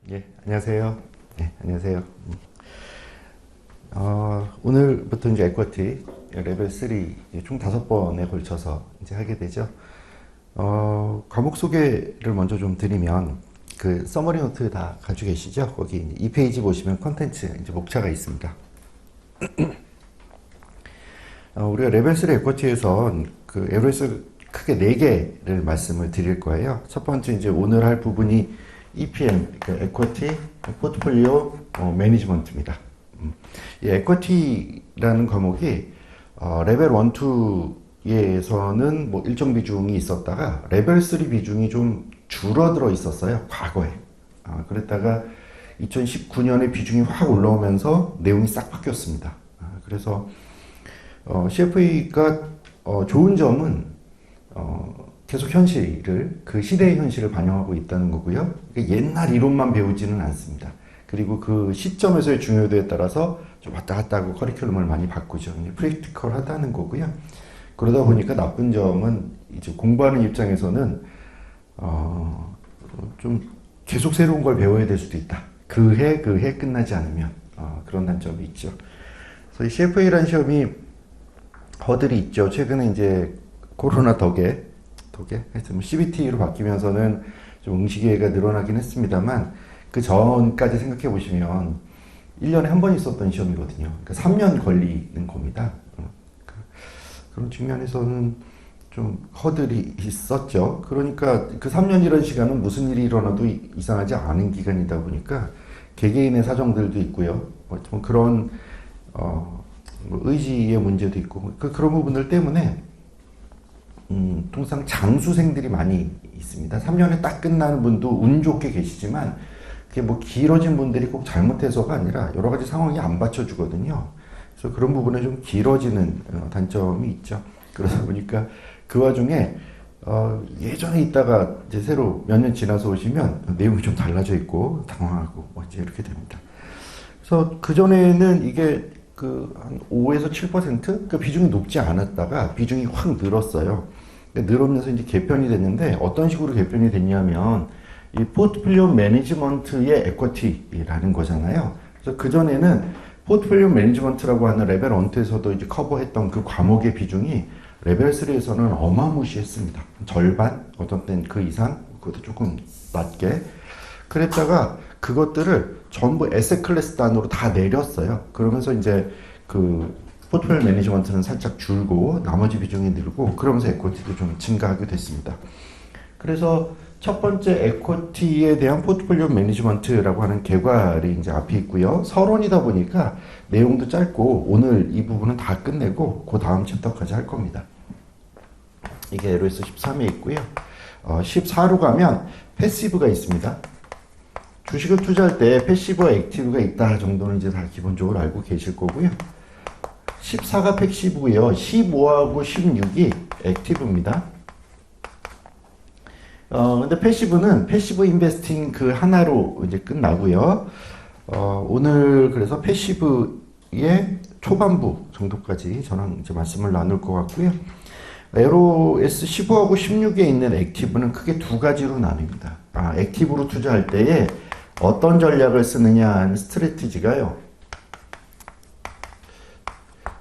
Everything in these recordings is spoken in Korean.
예, 안녕하세요. 네, 안녕하세요. 오늘부터 이제 에쿼티 레벨 3 총 5번에 걸쳐서 이제 하게 되죠. 과목 소개를 먼저 좀 드리면 그 서머리 노트 다 가지고 계시죠? 거기 2페이지 보시면 컨텐츠 이제 목차가 있습니다. 우리가 레벨 3 에쿼티에선 그 LOS 크게 4개를 말씀을 드릴 거예요. 첫 번째 이제 오늘 할 부분이 EPM, 그러니까 에쿼티 포트폴리오 매니지먼트입니다. 이 에쿼티라는 과목이 레벨 1, 2에서는 뭐 일정 비중이 있었다가 레벨 3 비중이 좀 줄어들어 있었어요. 과거에. 그랬다가 2019년에 비중이 확 올라오면서 내용이 싹 바뀌었습니다. 그래서 CFA가 좋은 점은 계속 현실을, 그 시대의 현실을 반영하고 있다는 거고요. 옛날 이론만 배우지는 않습니다. 그리고 그 시점에서의 중요도에 따라서 좀 왔다 갔다 하고 커리큘럼을 많이 바꾸죠. 프랙티컬 하다는 거고요. 그러다 보니까 나쁜 점은 이제 공부하는 입장에서는 좀 계속 새로운 걸 배워야 될 수도 있다. 그 해 끝나지 않으면 그런 단점이 있죠. 그래서 이 CFA라는 시험이 허들이 있죠. 최근에 이제 코로나 덕에 하여튼 CBT로 바뀌면서는 좀 응시기회가 늘어나긴 했습니다만 그 전까지 생각해 보시면 1년에 한 번 있었던 시험이거든요. 그러니까 3년 걸리는 겁니다. 그런 측면에서는 좀 허들이 있었죠. 그러니까 그 3년이라는 시간은 무슨 일이 일어나도 이상하지 않은 기간이다 보니까 개개인의 사정들도 있고요. 좀 그런 의지의 문제도 있고 그런 부분들 때문에 통상 장수생들이 많이 있습니다. 3년에 딱 끝나는 분도 운 좋게 계시지만 그게 뭐 길어진 분들이 꼭 잘못해서가 아니라 여러 가지 상황이 안 받쳐주거든요. 그래서 그런 부분에 좀 길어지는 단점이 있죠. 그러다 보니까 그 와중에 예전에 있다가 이제 새로 몇 년 지나서 오시면 내용이 좀 달라져 있고 당황하고 이제 이렇게 됩니다. 그래서 그전에는 이게 한 5에서 7% 그 비중이 높지 않았다가 비중이 확 늘었어요. 늘으면서 이제 개편이 됐는데 어떤 식으로 개편이 됐냐면 이 포트폴리오 매니지먼트의 에쿼티라는 거잖아요. 그래서 그전에는 포트폴리오 매니지먼트라고 하는 레벨 1에서도 이제 커버했던 그 과목의 비중이 레벨 3에서는 어마무시했습니다. 절반, 어떤 땐 그 이상, 그것도 조금 낮게. 그랬다가 그것들을 전부 에셋 클래스 단으로 다 내렸어요. 그러면서 이제 그 포트폴리오 매니지먼트는 살짝 줄고 나머지 비중이 늘고 그러면서 에쿼티도 좀 증가하게 됐습니다. 그래서 첫 번째 에쿼티에 대한 포트폴리오 매니지먼트라고 하는 개괄이 이제 앞에 있고요. 서론이다 보니까 내용도 짧고 오늘 이 부분은 다 끝내고 그 다음 챕터까지 할 겁니다. 이게 LOS 13에 있고요. 14로 가면 패시브가 있습니다. 주식을 투자할 때 패시브와 액티브가 있다 정도는 이제 다 기본적으로 알고 계실 거고요. 14가 패시브고요. 15하고 16이 액티브입니다. 근데 패시브는 패시브 인베스팅 그 하나로 이제 끝나고요. 오늘 그래서 패시브의 초반부 정도까지 저는 이제 말씀을 나눌 것 같고요. LOS 15하고 16에 있는 액티브는 크게 두 가지로 나뉩니다. 액티브로 투자할 때에 어떤 전략을 쓰느냐 하는 스트래티지가요.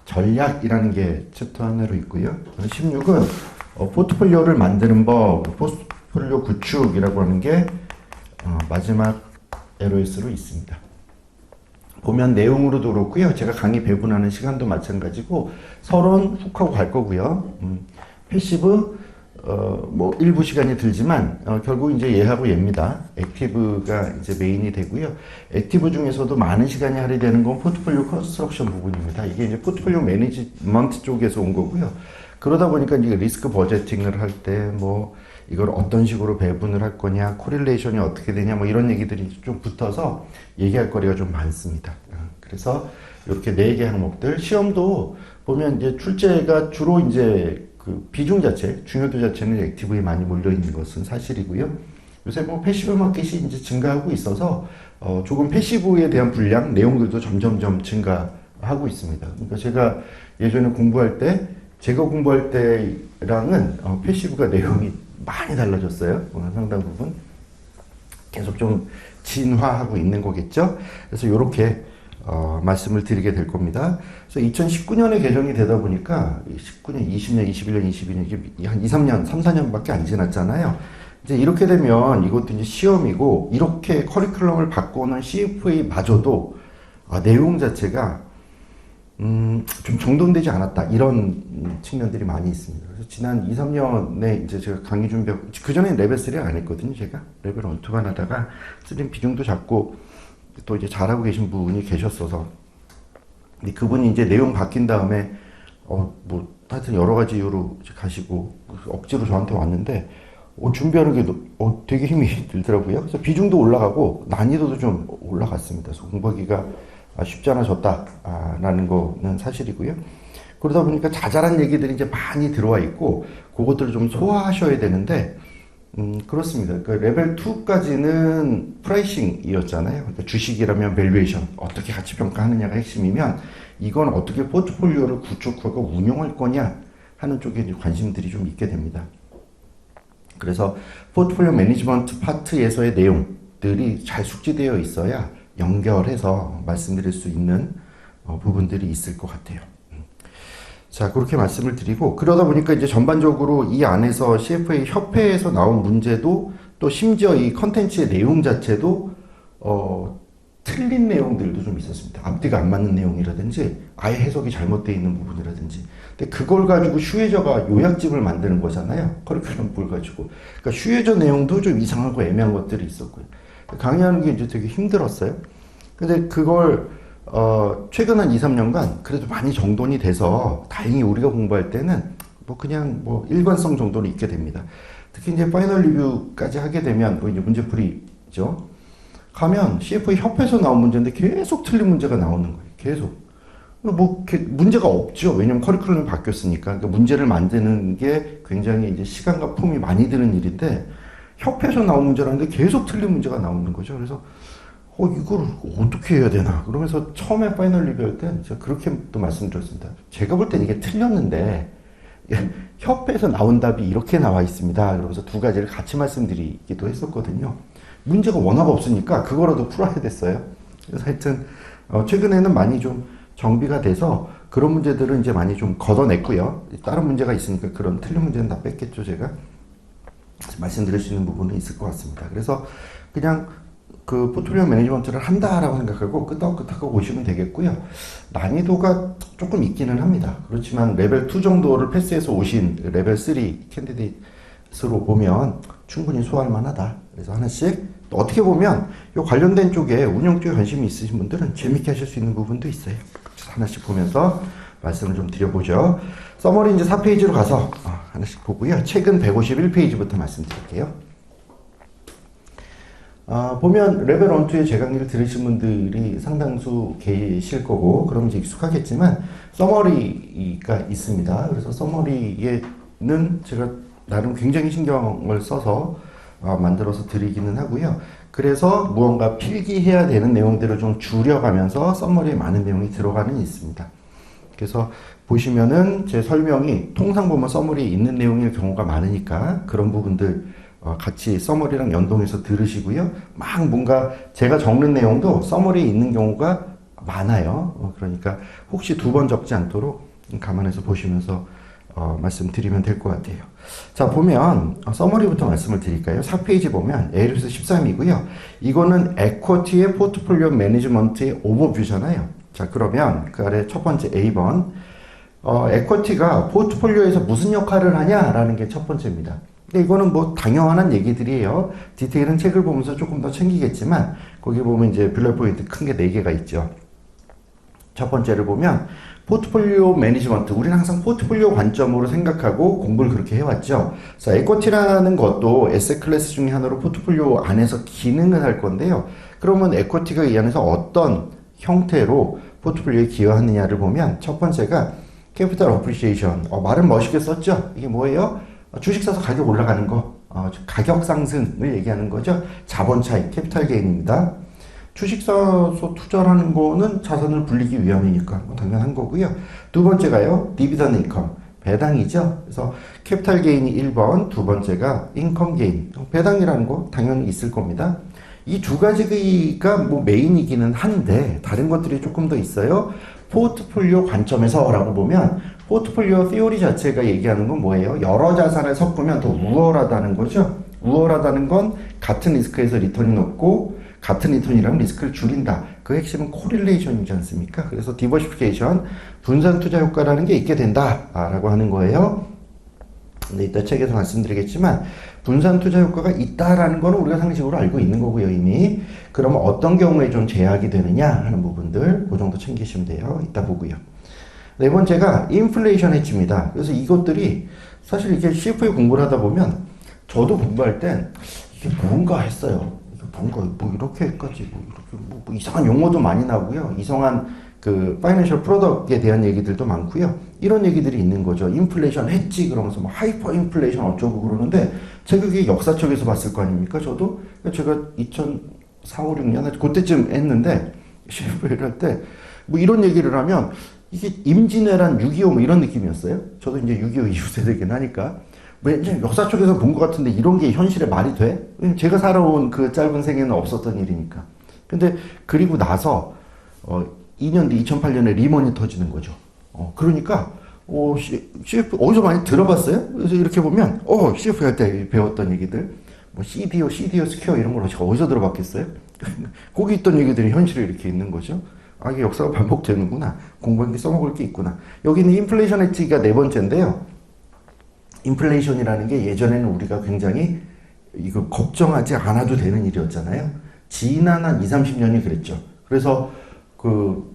전략이라는 게 챕터 하나로 있고요. 16은 포트폴리오를 만드는 법, 포트폴리오 구축이라고 하는 게 마지막 LOS로 있습니다. 보면 내용으로도 그렇고요. 제가 강의 배분하는 시간도 마찬가지고 서론 훅 하고 갈 거고요. 패시브 뭐 일부 시간이 들지만 결국 이제 얘하고 얘입니다. 액티브가 이제 메인이 되고요. 액티브 중에서도 많은 시간이 할애되는 건 포트폴리오 컨스트럭션 부분입니다. 이게 이제 포트폴리오 매니지먼트 쪽에서 온 거고요. 그러다 보니까 이제 리스크 버제팅을 할 때 뭐 이걸 어떤 식으로 배분을 할 거냐, 코릴레이션이 어떻게 되냐, 뭐 이런 얘기들이 좀 붙어서 얘기할 거리가 좀 많습니다. 그래서 이렇게 4개 항목들 시험도 보면 이제 출제가 주로 이제 그 비중 자체, 중요도 자체는 액티브에 많이 몰려 있는 것은 사실이고요. 요새 뭐 패시브 마켓이 이제 증가하고 있어서 조금 패시브에 대한 분량, 내용들도 점점점 증가하고 있습니다. 그러니까 제가 예전에 공부할 때, 제가 공부할 때랑은 패시브가 내용이 많이 달라졌어요. 상당 부분. 계속 좀 진화하고 있는 거겠죠. 그래서 이렇게 말씀을 드리게 될 겁니다. 그래서 2019년에 개정이 되다 보니까 19년, 20년, 21년, 22년 이게 한 2, 3년, 3, 4년밖에 안 지났잖아요. 이제 이렇게 되면 이것도 이제 시험이고 이렇게 커리큘럼을 바꾸는 CFA마저도 내용 자체가 좀 정돈되지 않았다 이런 측면들이 많이 있습니다. 그래서 지난 2, 3년에 이제 제가 강의 준비하고 그전에 레벨 3를 안 했거든요. 제가 레벨 1, 2만 하다가 3 비중도 작고 또 이제 잘하고 계신 분이 계셨어서 근데 그분이 이제 내용 바뀐 다음에 뭐 하여튼 여러 가지 이유로 가시고 억지로 저한테 왔는데 준비하는 게 되게 힘이 들더라고요. 그래서 비중도 올라가고 난이도도 좀 올라갔습니다. 그래서 공부하기가 쉽지 않아졌다라는 거는 사실이고요. 그러다 보니까 자잘한 얘기들이 이제 많이 들어와 있고 그것들을 좀 소화하셔야 되는데 그렇습니다. 그러니까 레벨 2까지는 프라이싱이었잖아요. 그러니까 주식이라면 밸류에이션 어떻게 가치 평가하느냐가 핵심이면 이건 어떻게 포트폴리오를 구축하고 운용할 거냐 하는 쪽에 이제 관심들이 좀 있게 됩니다. 그래서 포트폴리오 매니지먼트 파트에서의 내용들이 잘 숙지되어 있어야 연결해서 말씀드릴 수 있는 부분들이 있을 것 같아요. 자, 그렇게 말씀을 드리고 그러다 보니까 이제 전반적으로 이 안에서 CFA 협회에서 나온 문제도 또 심지어 이 컨텐츠의 내용 자체도 틀린 내용들도 좀 있었습니다. 앞뒤가 안 맞는 내용이라든지 아예 해석이 잘못되어 있는 부분이라든지 근데 그걸 가지고 슈에저가 요약집을 만드는 거잖아요. 커리큘럼 볼 가지고 그러니까 슈에저 내용도 좀 이상하고 애매한 것들이 있었고요. 강의하는 게 이제 되게 힘들었어요. 근데 그걸 최근 한 2, 3년간 그래도 많이 정돈이 돼서 다행히 우리가 공부할 때는 그냥 일관성 정도는 있게 됩니다. 특히 이제 파이널 리뷰까지 하게 되면 이제 문제풀이죠. 가면 CFA 협회에서 나온 문제인데 계속 틀린 문제가 나오는 거예요. 계속. 문제가 없죠. 왜냐면 커리큘럼이 바뀌었으니까. 그러니까 문제를 만드는 게 굉장히 이제 시간과 품이 많이 드는 일인데 협회에서 나온 문제라는데 계속 틀린 문제가 나오는 거죠. 그래서 이걸 어떻게 해야 되나 그러면서 처음에 파이널 리뷰할 때 제가 그렇게 또 말씀드렸습니다. 제가 볼 땐 이게 틀렸는데 협회에서 나온 답이 이렇게 나와 있습니다. 그러면서 두 가지를 같이 말씀드리기도 했었거든요. 문제가 워낙 없으니까 그거라도 풀어야 됐어요. 그래서 하여튼 최근에는 많이 좀 정비가 돼서 그런 문제들은 이제 많이 좀 걷어냈고요. 다른 문제가 있으니까 그런 틀린 문제는 다 뺐겠죠. 제가 말씀드릴 수 있는 부분은 있을 것 같습니다. 그래서 그냥 그 포트폴리오 매니지먼트를 한다라고 생각하고 끄덕끄덕하고 오시면 되겠고요. 난이도가 조금 있기는 합니다. 그렇지만 레벨 2 정도를 패스해서 오신 레벨 3 캔디데이트로 보면 충분히 소화할 만하다. 그래서 하나씩 또 어떻게 보면 이 관련된 쪽에 운영 쪽에 관심이 있으신 분들은 재밌게 하실 수 있는 부분도 있어요. 그래서 하나씩 보면서 말씀을 좀 드려보죠. 서머리 이제 4페이지로 가서 하나씩 보고요. 최근 151페이지부터 말씀드릴게요. 보면 레벨 1, 2의 제 강의를 들으신 분들이 상당수 계실 거고 그럼 이제 익숙하겠지만 서머리가 있습니다. 그래서 서머리에는 제가 나름 굉장히 신경을 써서 만들어서 드리기는 하고요. 그래서 무언가 필기해야 되는 내용들을 좀 줄여가면서 서머리에 많은 내용이 들어가는 있습니다. 그래서 보시면은 제 설명이 통상 보면 서머리에 있는 내용일 경우가 많으니까 그런 부분들 같이 서머리랑 연동해서 들으시고요. 막 뭔가 제가 적는 내용도 서머리에 있는 경우가 많아요. 그러니까 혹시 두 번 적지 않도록 감안해서 보시면서 말씀드리면 될 것 같아요. 자, 보면 서머리부터 말씀을 드릴까요? 4페이지 보면 A에서 13이고요. 이거는 에쿼티의 포트폴리오 매니지먼트의 오버뷰잖아요. 자, 그러면 그 아래 첫 번째 A번 에쿼티가 포트폴리오에서 무슨 역할을 하냐라는 게 첫 번째입니다. 근데 이거는 당연한 얘기들이에요. 디테일은 책을 보면서 조금 더 챙기겠지만 거기 보면 이제 블랙 포인트 큰 게 4개가 있죠. 첫 번째를 보면 포트폴리오 매니지먼트. 우리는 항상 포트폴리오 관점으로 생각하고 공부를 그렇게 해왔죠. 그래서 에쿼티라는 것도 에셋 클래스 중에 하나로 포트폴리오 안에서 기능을 할 건데요. 그러면 에쿼티가 이 안에서 어떤 형태로 포트폴리오에 기여하느냐를 보면 첫 번째가 캐피탈 어프리시에이션. 말은 멋있게 썼죠. 이게 뭐예요? 주식 사서 가격 올라가는 거, 가격 상승을 얘기하는 거죠. 자본 차익, 캐피탈 게인입니다. 주식 사서 투자하는 거는 자산을 불리기 위함이니까 당연한 거고요. 두 번째가요, 디비던드 인컴, 배당이죠. 그래서 캐피탈 게인이 1번, 두 번째가 인컴 게인, 배당이라는 거 당연히 있을 겁니다. 이 두 가지가 뭐 메인이기는 한데 다른 것들이 조금 더 있어요. 포트폴리오 관점에서라고 보면 포트폴리오 티오리 자체가 얘기하는 건 뭐예요? 여러 자산을 섞으면 더 우월하다는 거죠. 우월하다는 건 같은 리스크에서 리턴이 높고 같은 리턴이라면 리스크를 줄인다. 그 핵심은 코릴레이션이지 않습니까? 그래서 디버시피케이션, 분산 투자 효과라는 게 있게 된다라고 하는 거예요. 근데 이따 책에서 말씀드리겠지만 분산 투자 효과가 있다라는 거는 우리가 상식으로 알고 있는 거고요, 이미. 그러면 어떤 경우에 좀 제약이 되느냐 하는 부분들 그 정도 챙기시면 돼요. 이따 보고요. 네 번째가 인플레이션 해치입니다. 그래서 이것들이 사실 이렇게 CFA 공부를 하다 보면 저도 공부할 땐 이게 뭔가 했어요. 이게 뭔가 뭐 이렇게까지 뭐 이렇게 뭐 이상한 용어도 많이 나오고요. 이상한 그 파이낸셜 프로덕트에 대한 얘기들도 많고요. 이런 얘기들이 있는 거죠. 인플레이션 했지 그러면서 뭐 하이퍼 인플레이션 어쩌고 그러는데 제가 그게 역사적에서 봤을 거 아닙니까? 저도 제가 2004, 5, 6년 그때쯤 했는데 CFA를 할 때 뭐 이런 얘기를 하면 이게 임진왜란 6.25 뭐 이런 느낌이었어요. 저도 이제 6.25 이후 세대긴 하니까 왠지 역사 쪽에서 본 것 같은데 이런 게 현실에 말이 돼? 제가 살아온 그 짧은 생에는 없었던 일이니까. 근데 그리고 나서 2년 뒤 2008년에 리먼이 터지는 거죠. 그러니까 CF 어디서 많이 들어봤어요? 그래서 이렇게 보면 CF 할 때 배웠던 얘기들 뭐 CDO 스퀘어 이런 걸 제가 어디서 들어봤겠어요? 거기 있던 얘기들이 현실에 이렇게 있는 거죠. 아, 이게 역사가 반복되는구나. 공부한 게 써먹을 게 있구나. 여기는 인플레이션 엣지가 네 번째인데요. 인플레이션이라는 게 예전에는 우리가 굉장히 이거 걱정하지 않아도 되는 일이었잖아요. 지난 한 20, 30년이 그랬죠. 그래서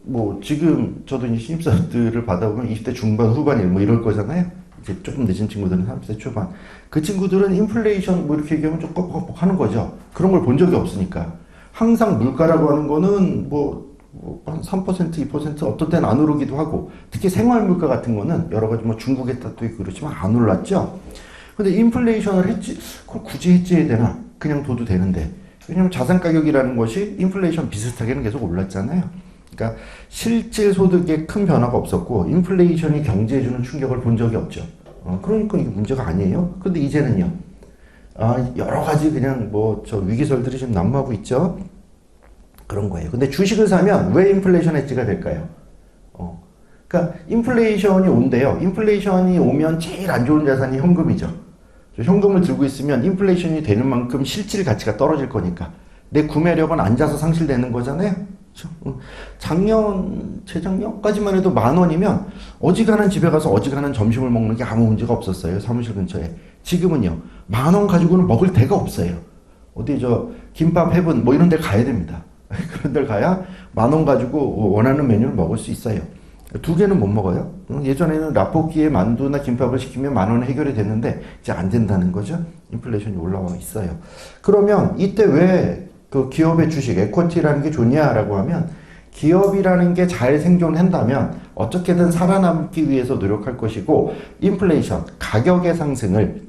뭐 지금 저도 이제 신입사원들을 받아보면 20대 중반 후반이 뭐 이럴 거잖아요. 이제 조금 늦은 친구들은 30대 초반. 그 친구들은 인플레이션 뭐 이렇게 얘기하면 좀 뻑뻑뻑 하는 거죠. 그런 걸 본 적이 없으니까. 항상 물가라고 하는 거는 한 3%, 2% 어떨 땐 안 오르기도 하고 특히 생활 물가 같은 거는 여러 가지 뭐 중국의 탓도 있고 그렇지만 안 올랐죠. 근데 인플레이션을 그걸 굳이 해지해야 되나? 그냥 둬도 되는데. 왜냐면 자산 가격이라는 것이 인플레이션 비슷하게는 계속 올랐잖아요. 그러니까 실질 소득에 큰 변화가 없었고 인플레이션이 경제에 주는 충격을 본 적이 없죠. 그러니까 이게 문제가 아니에요. 근데 이제는요. 여러 가지 그냥 뭐 저 위기설들이 지금 난무하고 있죠. 그런 거예요. 근데 주식을 사면 왜 인플레이션 해지가 될까요? 그러니까 인플레이션이 온대요. 인플레이션이 오면 제일 안 좋은 자산이 현금이죠. 현금을 들고 있으면 인플레이션이 되는 만큼 실질 가치가 떨어질 거니까 내 구매력은 앉아서 상실되는 거잖아요. 재작년까지만 해도 10,000원이면 어지간한 집에 가서 어지간한 점심을 먹는 게 아무 문제가 없었어요. 사무실 근처에. 지금은요. 10,000원 가지고는 먹을 데가 없어요. 어디 김밥 해븐 뭐 이런 데 가야 됩니다. 그런 데 가야 10,000원 가지고 원하는 메뉴를 먹을 수 있어요. 2개는 못 먹어요. 예전에는 라볶이에 만두나 김밥을 시키면 10,000원에 해결이 됐는데 이제 안 된다는 거죠. 인플레이션이 올라와 있어요. 그러면 이때 왜 그 기업의 주식, 에쿼티라는 게 좋냐라고 하면 기업이라는 게 잘 생존한다면 어떻게든 살아남기 위해서 노력할 것이고 인플레이션, 가격의 상승을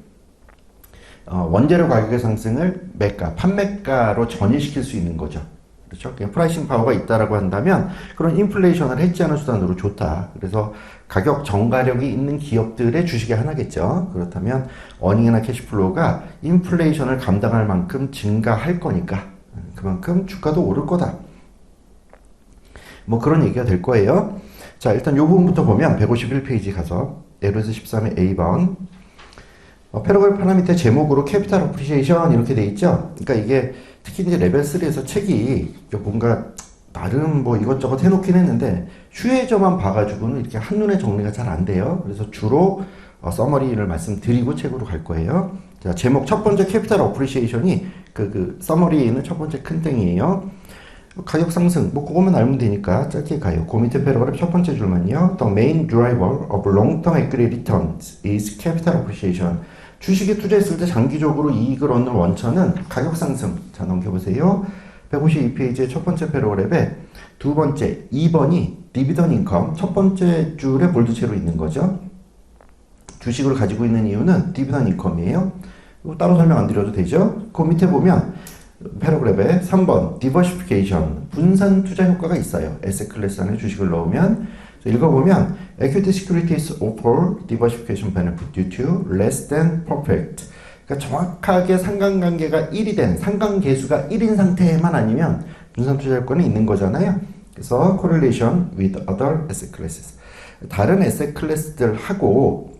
원재료 가격의 상승을 매가, 판매가로 전이시킬 수 있는 거죠. 그렇죠? 그냥 프라이싱 파워가 있다라고 한다면 그런 인플레이션을 해지하는 수단으로 좋다. 그래서 가격 정가력이 있는 기업들의 주식의 하나겠죠. 그렇다면 어닝이나 캐시플로우가 인플레이션을 감당할 만큼 증가할 거니까 그만큼 주가도 오를 거다. 뭐 그런 얘기가 될 거예요. 자, 일단 이 부분부터 보면 151페이지 가서 에로스 13의 A번 패러그래프 하나 밑에 제목으로 캐피탈 어프리시에이션 이렇게 돼 있죠. 그러니까 이게 특히 이제 레벨 3에서 책이 뭔가 나름 뭐 이것저것 해놓긴 했는데 휴에저만 봐가지고는 이렇게 한눈에 정리가 잘 안 돼요. 그래서 주로 서머리를 말씀드리고 책으로 갈 거예요. 자, 제목 첫 번째 캐피탈 어프리시에이션이 그 서머리에 있는 첫 번째 큰 땡이에요. 가격 상승, 뭐 그거만 알면 되니까 짧게 가요. 그 밑에 패러그래프 첫 번째 줄만요. The main driver of long-term equity returns is capital appreciation. 주식에 투자했을 때 장기적으로 이익을 얻는 원천은 가격 상승. 자, 넘겨보세요. 152페이지의 첫 번째 패러그래프에 두 번째, 2번이 디비던드 인컴, 첫 번째 줄에 볼드체로 있는 거죠. 주식을 가지고 있는 이유는 디비던드 인컴이에요. 따로 설명 안 드려도 되죠. 그 밑에 보면 패러그래프에 3번 디버시피케이션, 분산 투자 효과가 있어요. 에셋 클래스 안에 주식을 넣으면 읽어보면 Equity securities offer diversification benefit due to less than perfect 그러니까 정확하게 상관관계가 1이 된 상관계수가 1인 상태만 아니면 분산투자효과는 있는 거잖아요. 그래서 correlation with other asset classes. 다른 asset 클래스들하고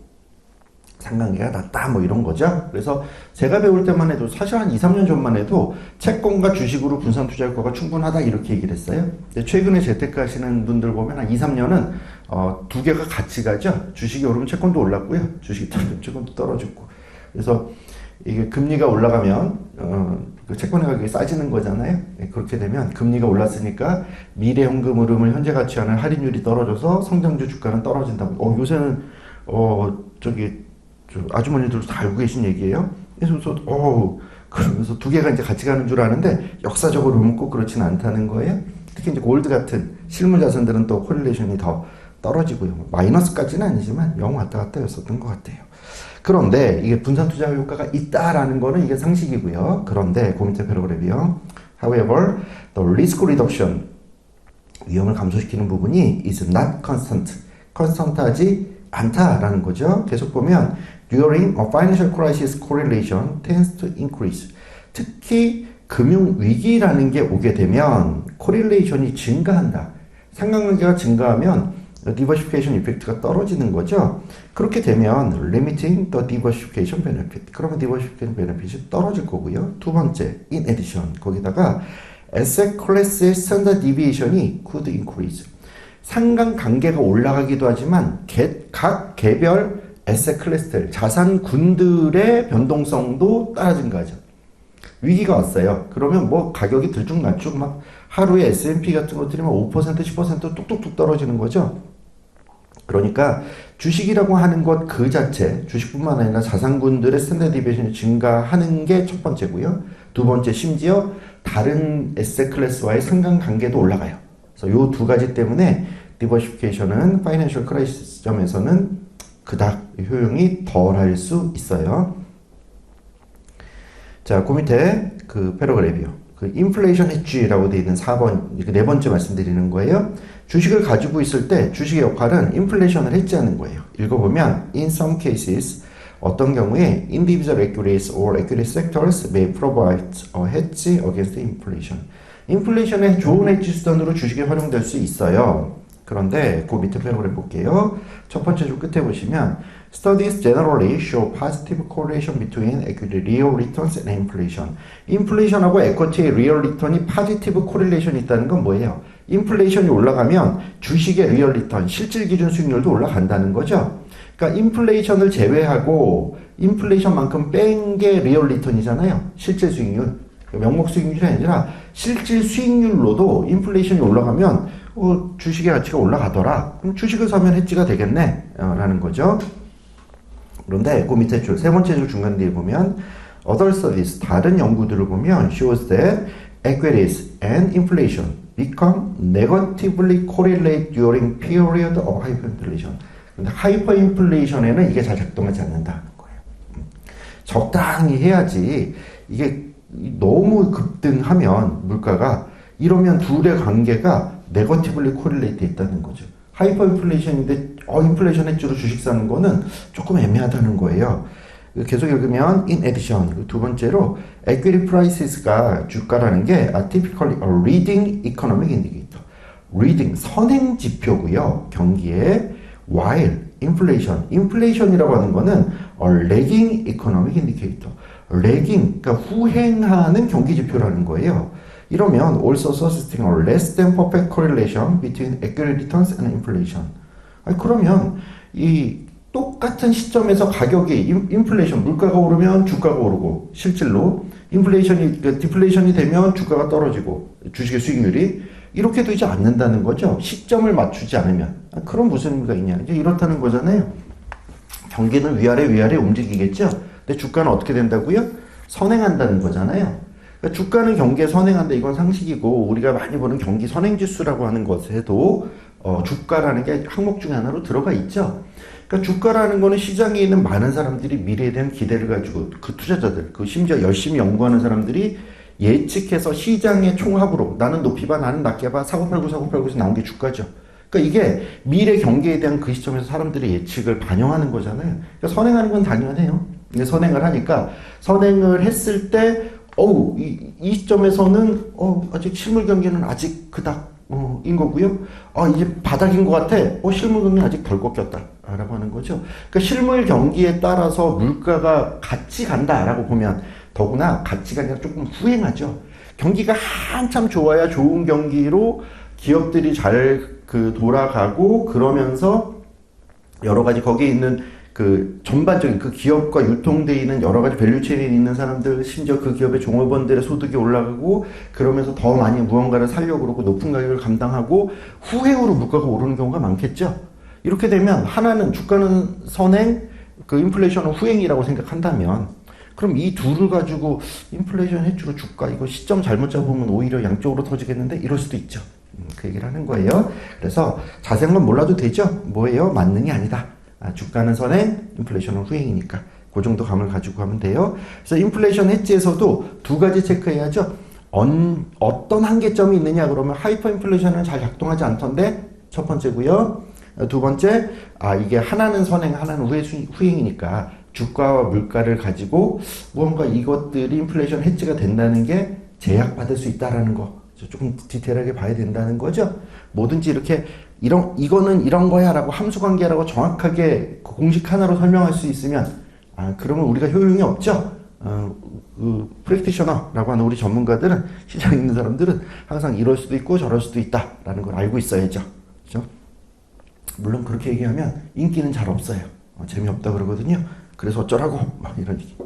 상관관계가 낮다 뭐 이런 거죠. 그래서 제가 배울 때만 해도 사실 한 2, 3년 전만 해도 채권과 주식으로 분산투자효과가 충분하다 이렇게 얘기를 했어요. 근데 최근에 재테크 하시는 분들 보면 한 2, 3년은 두 개가 같이 가죠. 주식이 오르면 채권도 올랐고요. 주식이 떨어지면 채권도 떨어졌고. 그래서 이게 금리가 올라가면 그 채권의 가격이 싸지는 거잖아요. 그렇게 되면 금리가 올랐으니까 미래 현금 흐름을 현재 가치와는 할인율이 떨어져서 성장주 주가는 떨어진다고. 요새는 저기 아주머니들도 다 알고 계신 얘기예요. 그래서 그러면서 두 개가 이제 같이 가는 줄 아는데 역사적으로 보면 꼭 그렇지는 않다는 거예요. 특히 이제 골드 같은 실물 자산들은 또 코릴레이션이 더 떨어지고요. 마이너스까지는 아니지만 영 왔다 갔다였었던 것 같아요. 그런데 이게 분산 투자 효과가 있다라는 거는 이게 상식이고요. 그런데 그 밑에 패러그래프요. However, the risk reduction 위험을 감소시키는 부분이 is not constant. constant하지 않다라는 거죠. 계속 보면 during a financial crisis correlation tends to increase. 특히 금융 위기라는 게 오게 되면 correlation이 증가한다. 상관관계가 증가하면 diversification 이펙트가 떨어지는 거죠. 그렇게 되면 limiting the diversification benefit. 그러면 diversification benefit이 떨어질 거고요. 두 번째, in addition. 거기다가 asset class의 standard deviation이 could increase. 상관관계가 올라가기도 하지만 각 개별 에셋 클래스들, 자산군들의 변동성도 따라 증가하죠. 위기가 왔어요. 그러면 뭐 가격이 들쭉날쭉 막 하루에 S&P 같은 것들이 막 5%, 10% 뚝뚝뚝 떨어지는 거죠. 그러니까 주식이라고 하는 것 그 자체, 주식뿐만 아니라 자산군들의 스탠다드 디비에이션이 증가하는 게 첫 번째고요. 두 번째, 심지어 다른 에셋 클래스와의 상관관계도 올라가요. 그래서 요 두 가지 때문에 디버시피케이션은 파이낸셜 크라이시스 점에서는 그닥 효용이 덜할 수 있어요. 자, 그 밑에 그 패러그래프요. 그 인플레이션 헤지라고 되어 있는 4번, 네 번째 말씀드리는 거예요. 주식을 가지고 있을 때 주식의 역할은 인플레이션을 해지하는 거예요. 읽어보면 in some cases 어떤 경우에 individual equities or equity sectors may provide a hedge against inflation. 인플레이션의 좋은 헤지 수단으로 주식이 활용될 수 있어요. 그런데 그 밑에 패러그래프 볼게요. 첫 번째 줄 끝에 보시면 Studies generally show positive correlation between equity real returns and inflation. 인플레이션하고 에쿼티의 리얼 리턴이 포지티브 코릴레이션이 있다는 건 뭐예요? 인플레이션이 올라가면 주식의 리얼 리턴, 실질 기준 수익률도 올라간다는 거죠. 그러니까 인플레이션을 제외하고 인플레이션만큼 뺀 게 리얼 리턴이잖아요. 실질 수익률. 명목 수익률이 아니라 실질 수익률로도 인플레이션이 올라가면 주식의 가치가 올라가더라. 그럼 주식을 사면 해지가 되겠네 라는 거죠. 그런데 그 밑에 줄, 세 번째 줄 중간 뒤에 보면 other studies, 다른 연구들을 보면 shows that equities and inflation become negatively correlate during period of hyperinflation. 근데 하이퍼인플레이션에는 이게 잘 작동하지 않는다는 거예요. 적당히 해야지. 이게 너무 급등하면 물가가 이러면 둘의 관계가 네거티블리 코릴레이트 있다는 거죠. 하이퍼 인플레이션인데 인플레이션 엣지로 주식 사는 거는 조금 애매하다는 거예요. 계속 읽으면 in addition 두 번째로 equity prices가 주가라는 게 typically a leading economic indicator. leading 선행 지표고요. 경기에 while inflation이라고 하는 거는 a lagging economic indicator. lagging 그러니까 후행하는 경기 지표라는 거예요. 이러면 also suggesting a less than perfect correlation between equity returns and inflation. 그러면 이 똑같은 시점에서 가격이 인플레이션 물가가 오르면 주가가 오르고 실질로 인플레이션이 디플레이션이 되면 주가가 떨어지고 주식의 수익률이 이렇게 되지 않는다는 거죠. 시점을 맞추지 않으면 그런 무슨 의미가 있냐 이제 이렇다는 거잖아요. 경기는 위아래 움직이겠죠. 근데 주가는 어떻게 된다고요? 선행한다는 거잖아요. 그러니까 주가는 경기에 선행한다 이건 상식이고 우리가 많이 보는 경기 선행지수라고 하는 것에도 주가라는 게 항목 중에 하나로 들어가 있죠. 그러니까 주가라는 거는 시장에 있는 많은 사람들이 미래에 대한 기대를 가지고 그 투자자들, 그 심지어 열심히 연구하는 사람들이 예측해서 시장의 총합으로 나는 높이 봐, 나는 낮게 봐, 사고 팔고 해서 나온 게 주가죠. 그러니까 이게 미래 경기에 대한 그 시점에서 사람들의 예측을 반영하는 거잖아요. 그러니까 선행하는 건 당연해요. 선행을 하니까 선행을 했을 때 이 시점에서는 아직 실물 경기는 아직 그닥 인 거고요. 이제 바닥인 것 같아. 실물 경기는 아직 덜 꺾였다 라고 하는 거죠. 그러니까 실물 경기에 따라서 물가가 같이 간다라고 보면 더구나 같이가 아니라 조금 후행하죠. 경기가 한참 좋아야 좋은 경기로 기업들이 잘 돌아가고 그러면서 여러 가지 거기에 있는 그 전반적인 그 기업과 유통되어 있는 여러 가지 밸류체인에 있는 사람들, 심지어 그 기업의 종업원들의 소득이 올라가고 그러면서 더 많이 무언가를 사려고 그러고 높은 가격을 감당하고 후행으로 물가가 오르는 경우가 많겠죠. 이렇게 되면 하나는 주가는 선행, 그 인플레이션은 후행이라고 생각한다면 그럼 이 둘을 가지고 인플레이션 해주로 주가 이거 시점 잘못 잡으면 오히려 양쪽으로 터지겠는데 이럴 수도 있죠. 그 얘기를 하는 거예요. 그래서 자세한 몰라도 되죠. 뭐예요? 만능이 아니다. 주가는 선행, 인플레이션은 후행이니까 그 정도 감을 가지고 하면 돼요. 그래서 인플레이션 해지에서도 두 가지 체크해야죠. 어떤 한계점이 있느냐 그러면 하이퍼 인플레이션은 잘 작동하지 않던데 첫 번째고요. 두 번째, 이게 하나는 선행, 하나는 후행이니까 주가와 물가를 가지고 무언가 이것들이 인플레이션 해지가 된다는 게 제약받을 수 있다라는 거. 조금 디테일하게 봐야 된다는 거죠. 뭐든지 이렇게 이거는 이런 거야 라고 함수관계라고 정확하게 공식 하나로 설명할 수 있으면 그러면 우리가 효용이 없죠. 프랙티셔너라고 하는 우리 전문가들은 시장에 있는 사람들은 항상 이럴 수도 있고 저럴 수도 있다라는 걸 알고 있어야죠. 그렇죠? 물론 그렇게 얘기하면 인기는 잘 없어요. 재미없다 그러거든요. 그래서 어쩌라고 막 이런 얘기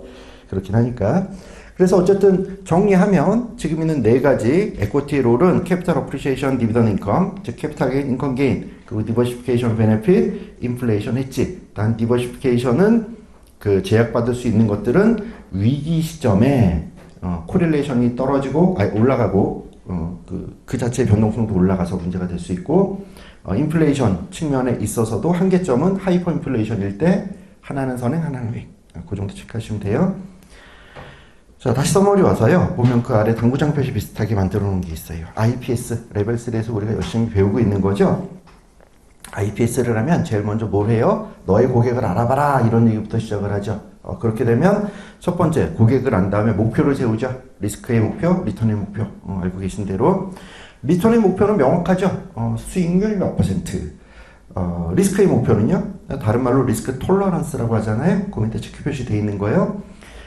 그렇긴 하니까. 그래서 어쨌든 정리하면 지금 있는 네 가지 에쿼티 롤은 캐피탈 어프리시에이션, 디비던드 인컴, 즉 캐피탈 게인, 인컴 게인, 그리고 디버시피케이션 베네핏, 인플레이션 했지. 단 디버시피케이션은 그 제약받을 수 있는 것들은 위기 시점에 코릴레이션이 떨어지고 올라가고 그 자체의 변동성도 올라가서 문제가 될 수 있고 인플레이션 측면에 있어서도 한계점은 하이퍼 인플레이션일 때 하나는 선행, 하나는 후행. 그 정도 체크하시면 돼요. 자, 다시 서머리 와서요. 보면 그 아래 당구장 표시 비슷하게 만들어 놓은 게 있어요. IPS, 레벨 3에서 우리가 열심히 배우고 있는 거죠. IPS를 하면 제일 먼저 뭘 해요? 너의 고객을 알아봐라. 이런 얘기부터 시작을 하죠. 그렇게 되면 첫 번째, 고객을 안 다음에 목표를 세우죠. 리스크의 목표, 리턴의 목표. 알고 계신 대로. 리턴의 목표는 명확하죠. 수익률 몇 퍼센트. 리스크의 목표는요. 다른 말로 리스크 톨러런스라고 하잖아요. 그 밑에 체크 표시되어 있는 거예요.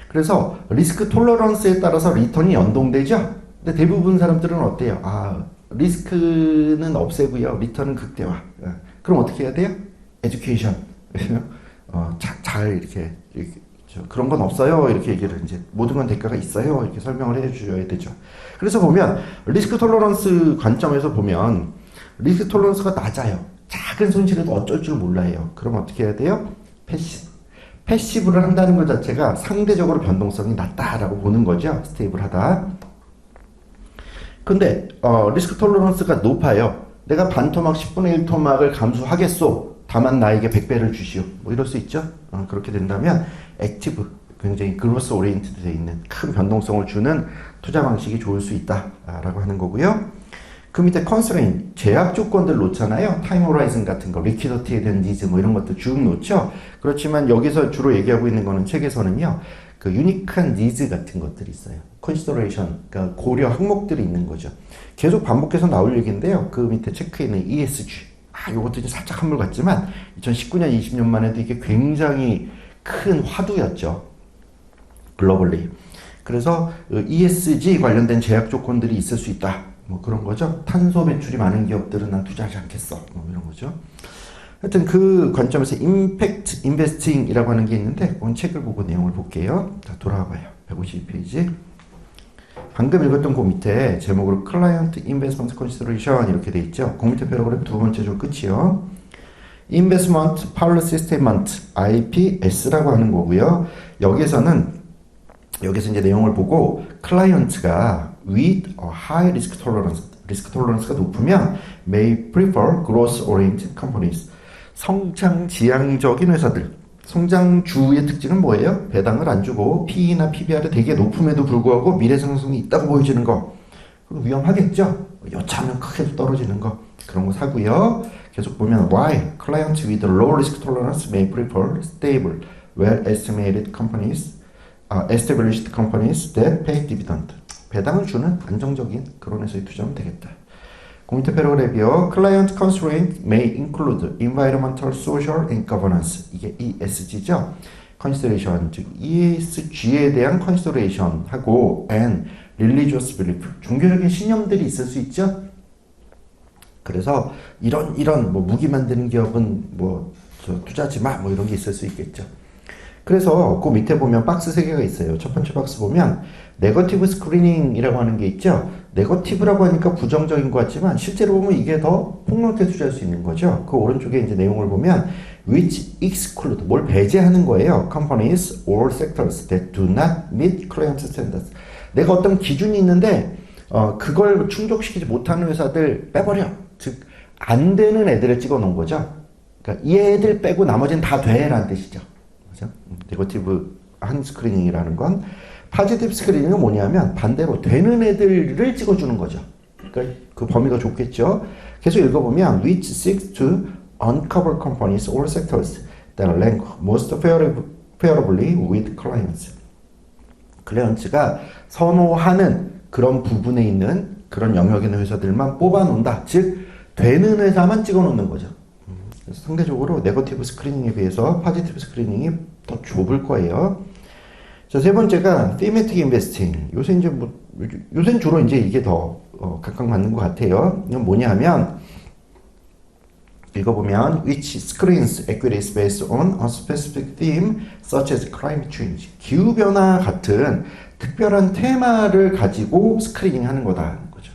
그래서 리스크 톨러런스에 따라서 리턴이 연동되죠. 근데 대부분 사람들은 어때요? 리스크는 없애고요. 리턴은 극대화. 그럼 어떻게 해야 돼요? 에듀케이션. 잘 이렇게 그런 건 없어요. 이렇게 얘기를 이제 모든 건 대가가 있어요. 이렇게 설명을 해줘야 되죠. 그래서 보면 리스크 톨러런스 관점에서 보면 리스크 톨러런스가 낮아요. 작은 손실에도 어쩔 줄 몰라요. 그럼 어떻게 해야 돼요? 패시브를 한다는 것 자체가 상대적으로 변동성이 낮다라고 보는 거죠. 스테이블하다. 근데 리스크 톨러런스가 높아요. 내가 반토막 10분의 1토막을 감수하겠소. 다만 나에게 100배를 주시오. 뭐 이럴 수 있죠. 그렇게 된다면 액티브, 굉장히 그로스 오리엔티드 되어 있는 큰 변동성을 주는 투자 방식이 좋을 수 있다라고 하는 거고요. 그 밑에 컨스트레인, 제약 조건들 놓잖아요. 타임 호라이즌 같은 거, 리퀴디티에 대한 니즈 뭐 이런 것도 쭉 놓죠. 그렇지만 여기서 주로 얘기하고 있는 거는 책에서는요. 그 유니크한 니즈 같은 것들이 있어요. 컨시더레이션, 그러니까 고려 항목들이 있는 거죠. 계속 반복해서 나올 얘기인데요. 그 밑에 체크에 있는 ESG. 이것도 이제 살짝 한물 같지만 2019년, 20년만 해도 이게 굉장히 큰 화두였죠. 글로벌리. 그래서 ESG 관련된 제약 조건들이 있을 수 있다. 뭐 그런 거죠. 탄소 배출이 많은 기업들은 난 투자하지 않겠어. 뭐 이런 거죠. 하여튼 그 관점에서 임팩트 인베스팅이라고 하는 게 있는데 그건 책을 보고 내용을 볼게요. 자, 돌아와 봐요. 152페이지. 방금 읽었던 그 밑에 제목으로 클라이언트 인베스먼트 컨시더레이션 이렇게 돼 있죠. 그 밑에 패러그래프 두 번째 줄 끝이요. 인베스먼트 팔로시 스테이먼트 IPS라고 하는 거고요. 여기서 이제 내용을 보고 클라이언트가 with a high risk tolerance, 리스크 톨러런스가 높으면 may prefer growth oriented companies. 성장 지향적인 회사들. 성장주의 특징은 뭐예요? 배당을 안 주고 PE나 PBR이 되게 높음에도 불구하고 미래 상승이 있다고 보여지는 거. 그럼 위험하겠죠? 여차하면 크게 떨어지는 거. 그런 거 사고요. 계속 보면 why clients with low risk tolerance may prefer stable well-estimated companies, established companies that pay dividend. 배당을 주는 안정적인 그런 회사에 투자하면 되겠다. 공인태 패러그래프요. Client constraint may include environmental, social, and governance. 이게 ESG죠. consideration, 즉 ESG에 대한 consideration 하고 and religious belief, 종교적인 신념들이 있을 수 있죠. 그래서 이런 뭐 무기 만드는 기업은 뭐 투자하지 마, 뭐 이런 게 있을 수 있겠죠. 그래서 그 밑에 보면 박스 3개가 있어요. 첫 번째 박스 보면 네거티브 스크리닝이라고 하는 게 있죠. 네거티브라고 하니까 부정적인 것 같지만 실제로 보면 이게 더 폭넓게 투자할 수 있는 거죠. 그 오른쪽에 이제 내용을 보면 which exclude, 뭘 배제하는 거예요. companies or sectors that do not meet client standards. 내가 어떤 기준이 있는데 그걸 충족시키지 못하는 회사들 빼버려. 즉 안 되는 애들을 찍어 놓은 거죠. 그러니까 이 애들 빼고 나머지는 다 돼라는 뜻이죠. 그죠? 네거티브 한 스크리닝이라는 건, 파지티브 스크리닝은 뭐냐면 반대로 되는 애들을 찍어주는 거죠. 그러니까 그 범위가 좁겠죠. 계속 읽어보면 which seeks to uncover companies or sectors that rank most favorably with clients. 클라이언츠가 선호하는 그런 부분에 있는 그런 영역에 있는 회사들만 뽑아놓는다. 즉 되는 회사만 찍어놓는 거죠. 그래서 상대적으로 네거티브 스크리닝에 비해서 파지티브 스크리닝이 더 좁을 거예요. 자, 세 번째가 thematic investing. 요새는 주로 이제 이게 더 각각 맞는 것 같아요. 이건 뭐냐 하면 읽어보면 which screens equities based on a specific theme such as climate change. 기후변화 같은 특별한 테마를 가지고 스크리닝 하는 거다. 거죠.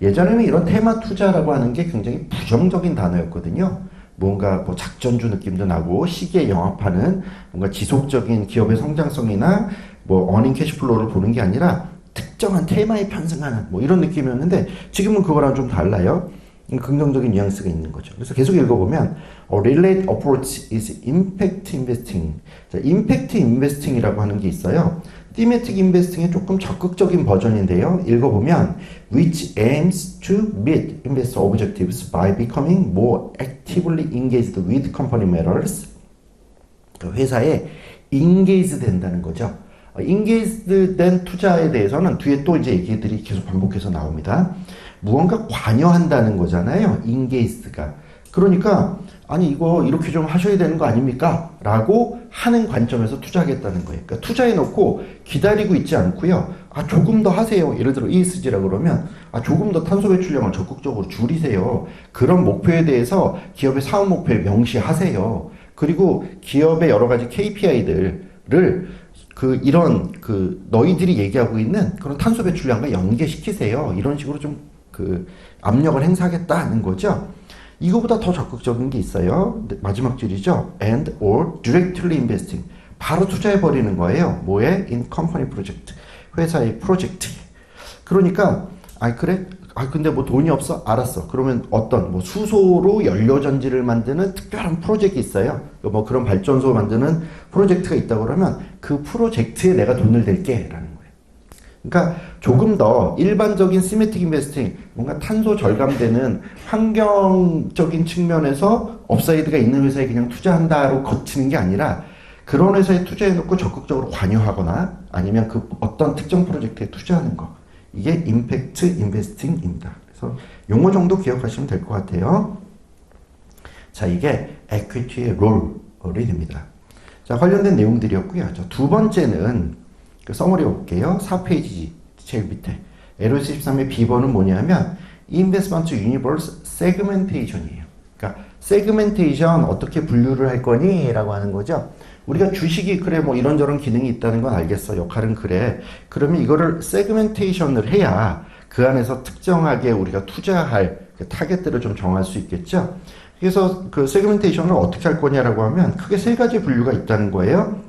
예전에는 이런 테마 투자라고 하는 게 굉장히 부정적인 단어였거든요. 뭔가 뭐 작전주 느낌도 나고 시기에 영합하는 뭔가 지속적인 기업의 성장성이나 뭐 어닝 캐시플로우를 보는 게 아니라 특정한 테마에 편승하는 뭐 이런 느낌이었는데 지금은 그거랑 좀 달라요. 긍정적인 뉘앙스가 있는 거죠. 그래서 계속 읽어보면 relate approach is impact investing. 자, impact investing이라고 하는 게 있어요. thematic investing의 조금 적극적인 버전인데요. 읽어보면 which aims to meet investor objectives by becoming more actively engaged with company matters. 회사에 engaged 된다는 거죠. engaged 된 투자에 대해서는 뒤에 또 이제 얘기들이 계속 반복해서 나옵니다. 무언가 관여한다는 거잖아요. engaged가. 그러니까 아니 이거 이렇게 좀 하셔야 되는 거 아닙니까? 라고 하는 관점에서 투자하겠다는 거예요. 그러니까 투자해 놓고 기다리고 있지 않고요. 아 조금 더 하세요. 예를 들어 ESG라고 그러면 아 조금 더 탄소 배출량을 적극적으로 줄이세요. 그런 목표에 대해서 기업의 사업 목표에 명시하세요. 그리고 기업의 여러 가지 KPI들을 이런 너희들이 얘기하고 있는 그런 탄소 배출량과 연계시키세요. 이런 식으로 좀 압력을 행사하겠다는 거죠. 이거보다 더 적극적인 게 있어요. 마지막 줄이죠. and or directly investing. 바로 투자해버리는 거예요. 뭐에? in company project. 회사의 프로젝트. 그러니까, 그래? 근데 뭐 돈이 없어? 알았어. 그러면 어떤, 뭐 수소로 연료전지를 만드는 특별한 프로젝트가 있어요. 뭐 그런 발전소 만드는 프로젝트가 있다고 그러면 그 프로젝트에 내가 돈을 댈게. 라는 거예요. 그러니까 조금 더 일반적인 시메틱 인베스팅, 뭔가 탄소 절감되는 환경적인 측면에서 업사이드가 있는 회사에 그냥 투자한다로 거치는 게 아니라 그런 회사에 투자해놓고 적극적으로 관여하거나 아니면 그 어떤 특정 프로젝트에 투자하는 거. 이게 임팩트 인베스팅입니다. 그래서 용어 정도 기억하시면 될 것 같아요. 자, 이게 에퀴티의 롤이 됩니다. 자, 관련된 내용들이었고요. 자, 두 번째는 서머리 볼게요. 4페이지 제일 밑에. LOC13의 B번은 뭐냐면 Investment Universe Segmentation이에요. 그러니까 세그멘테이션 어떻게 분류를 할 거니? 라고 하는 거죠. 우리가 주식이 그래 뭐 이런저런 기능이 있다는 건 알겠어. 역할은 그래. 그러면 이거를 세그멘테이션을 해야 그 안에서 특정하게 우리가 투자할 타겟들을 좀 정할 수 있겠죠. 그래서 그 세그멘테이션을 어떻게 할 거냐라고 하면 크게 세 가지 분류가 있다는 거예요.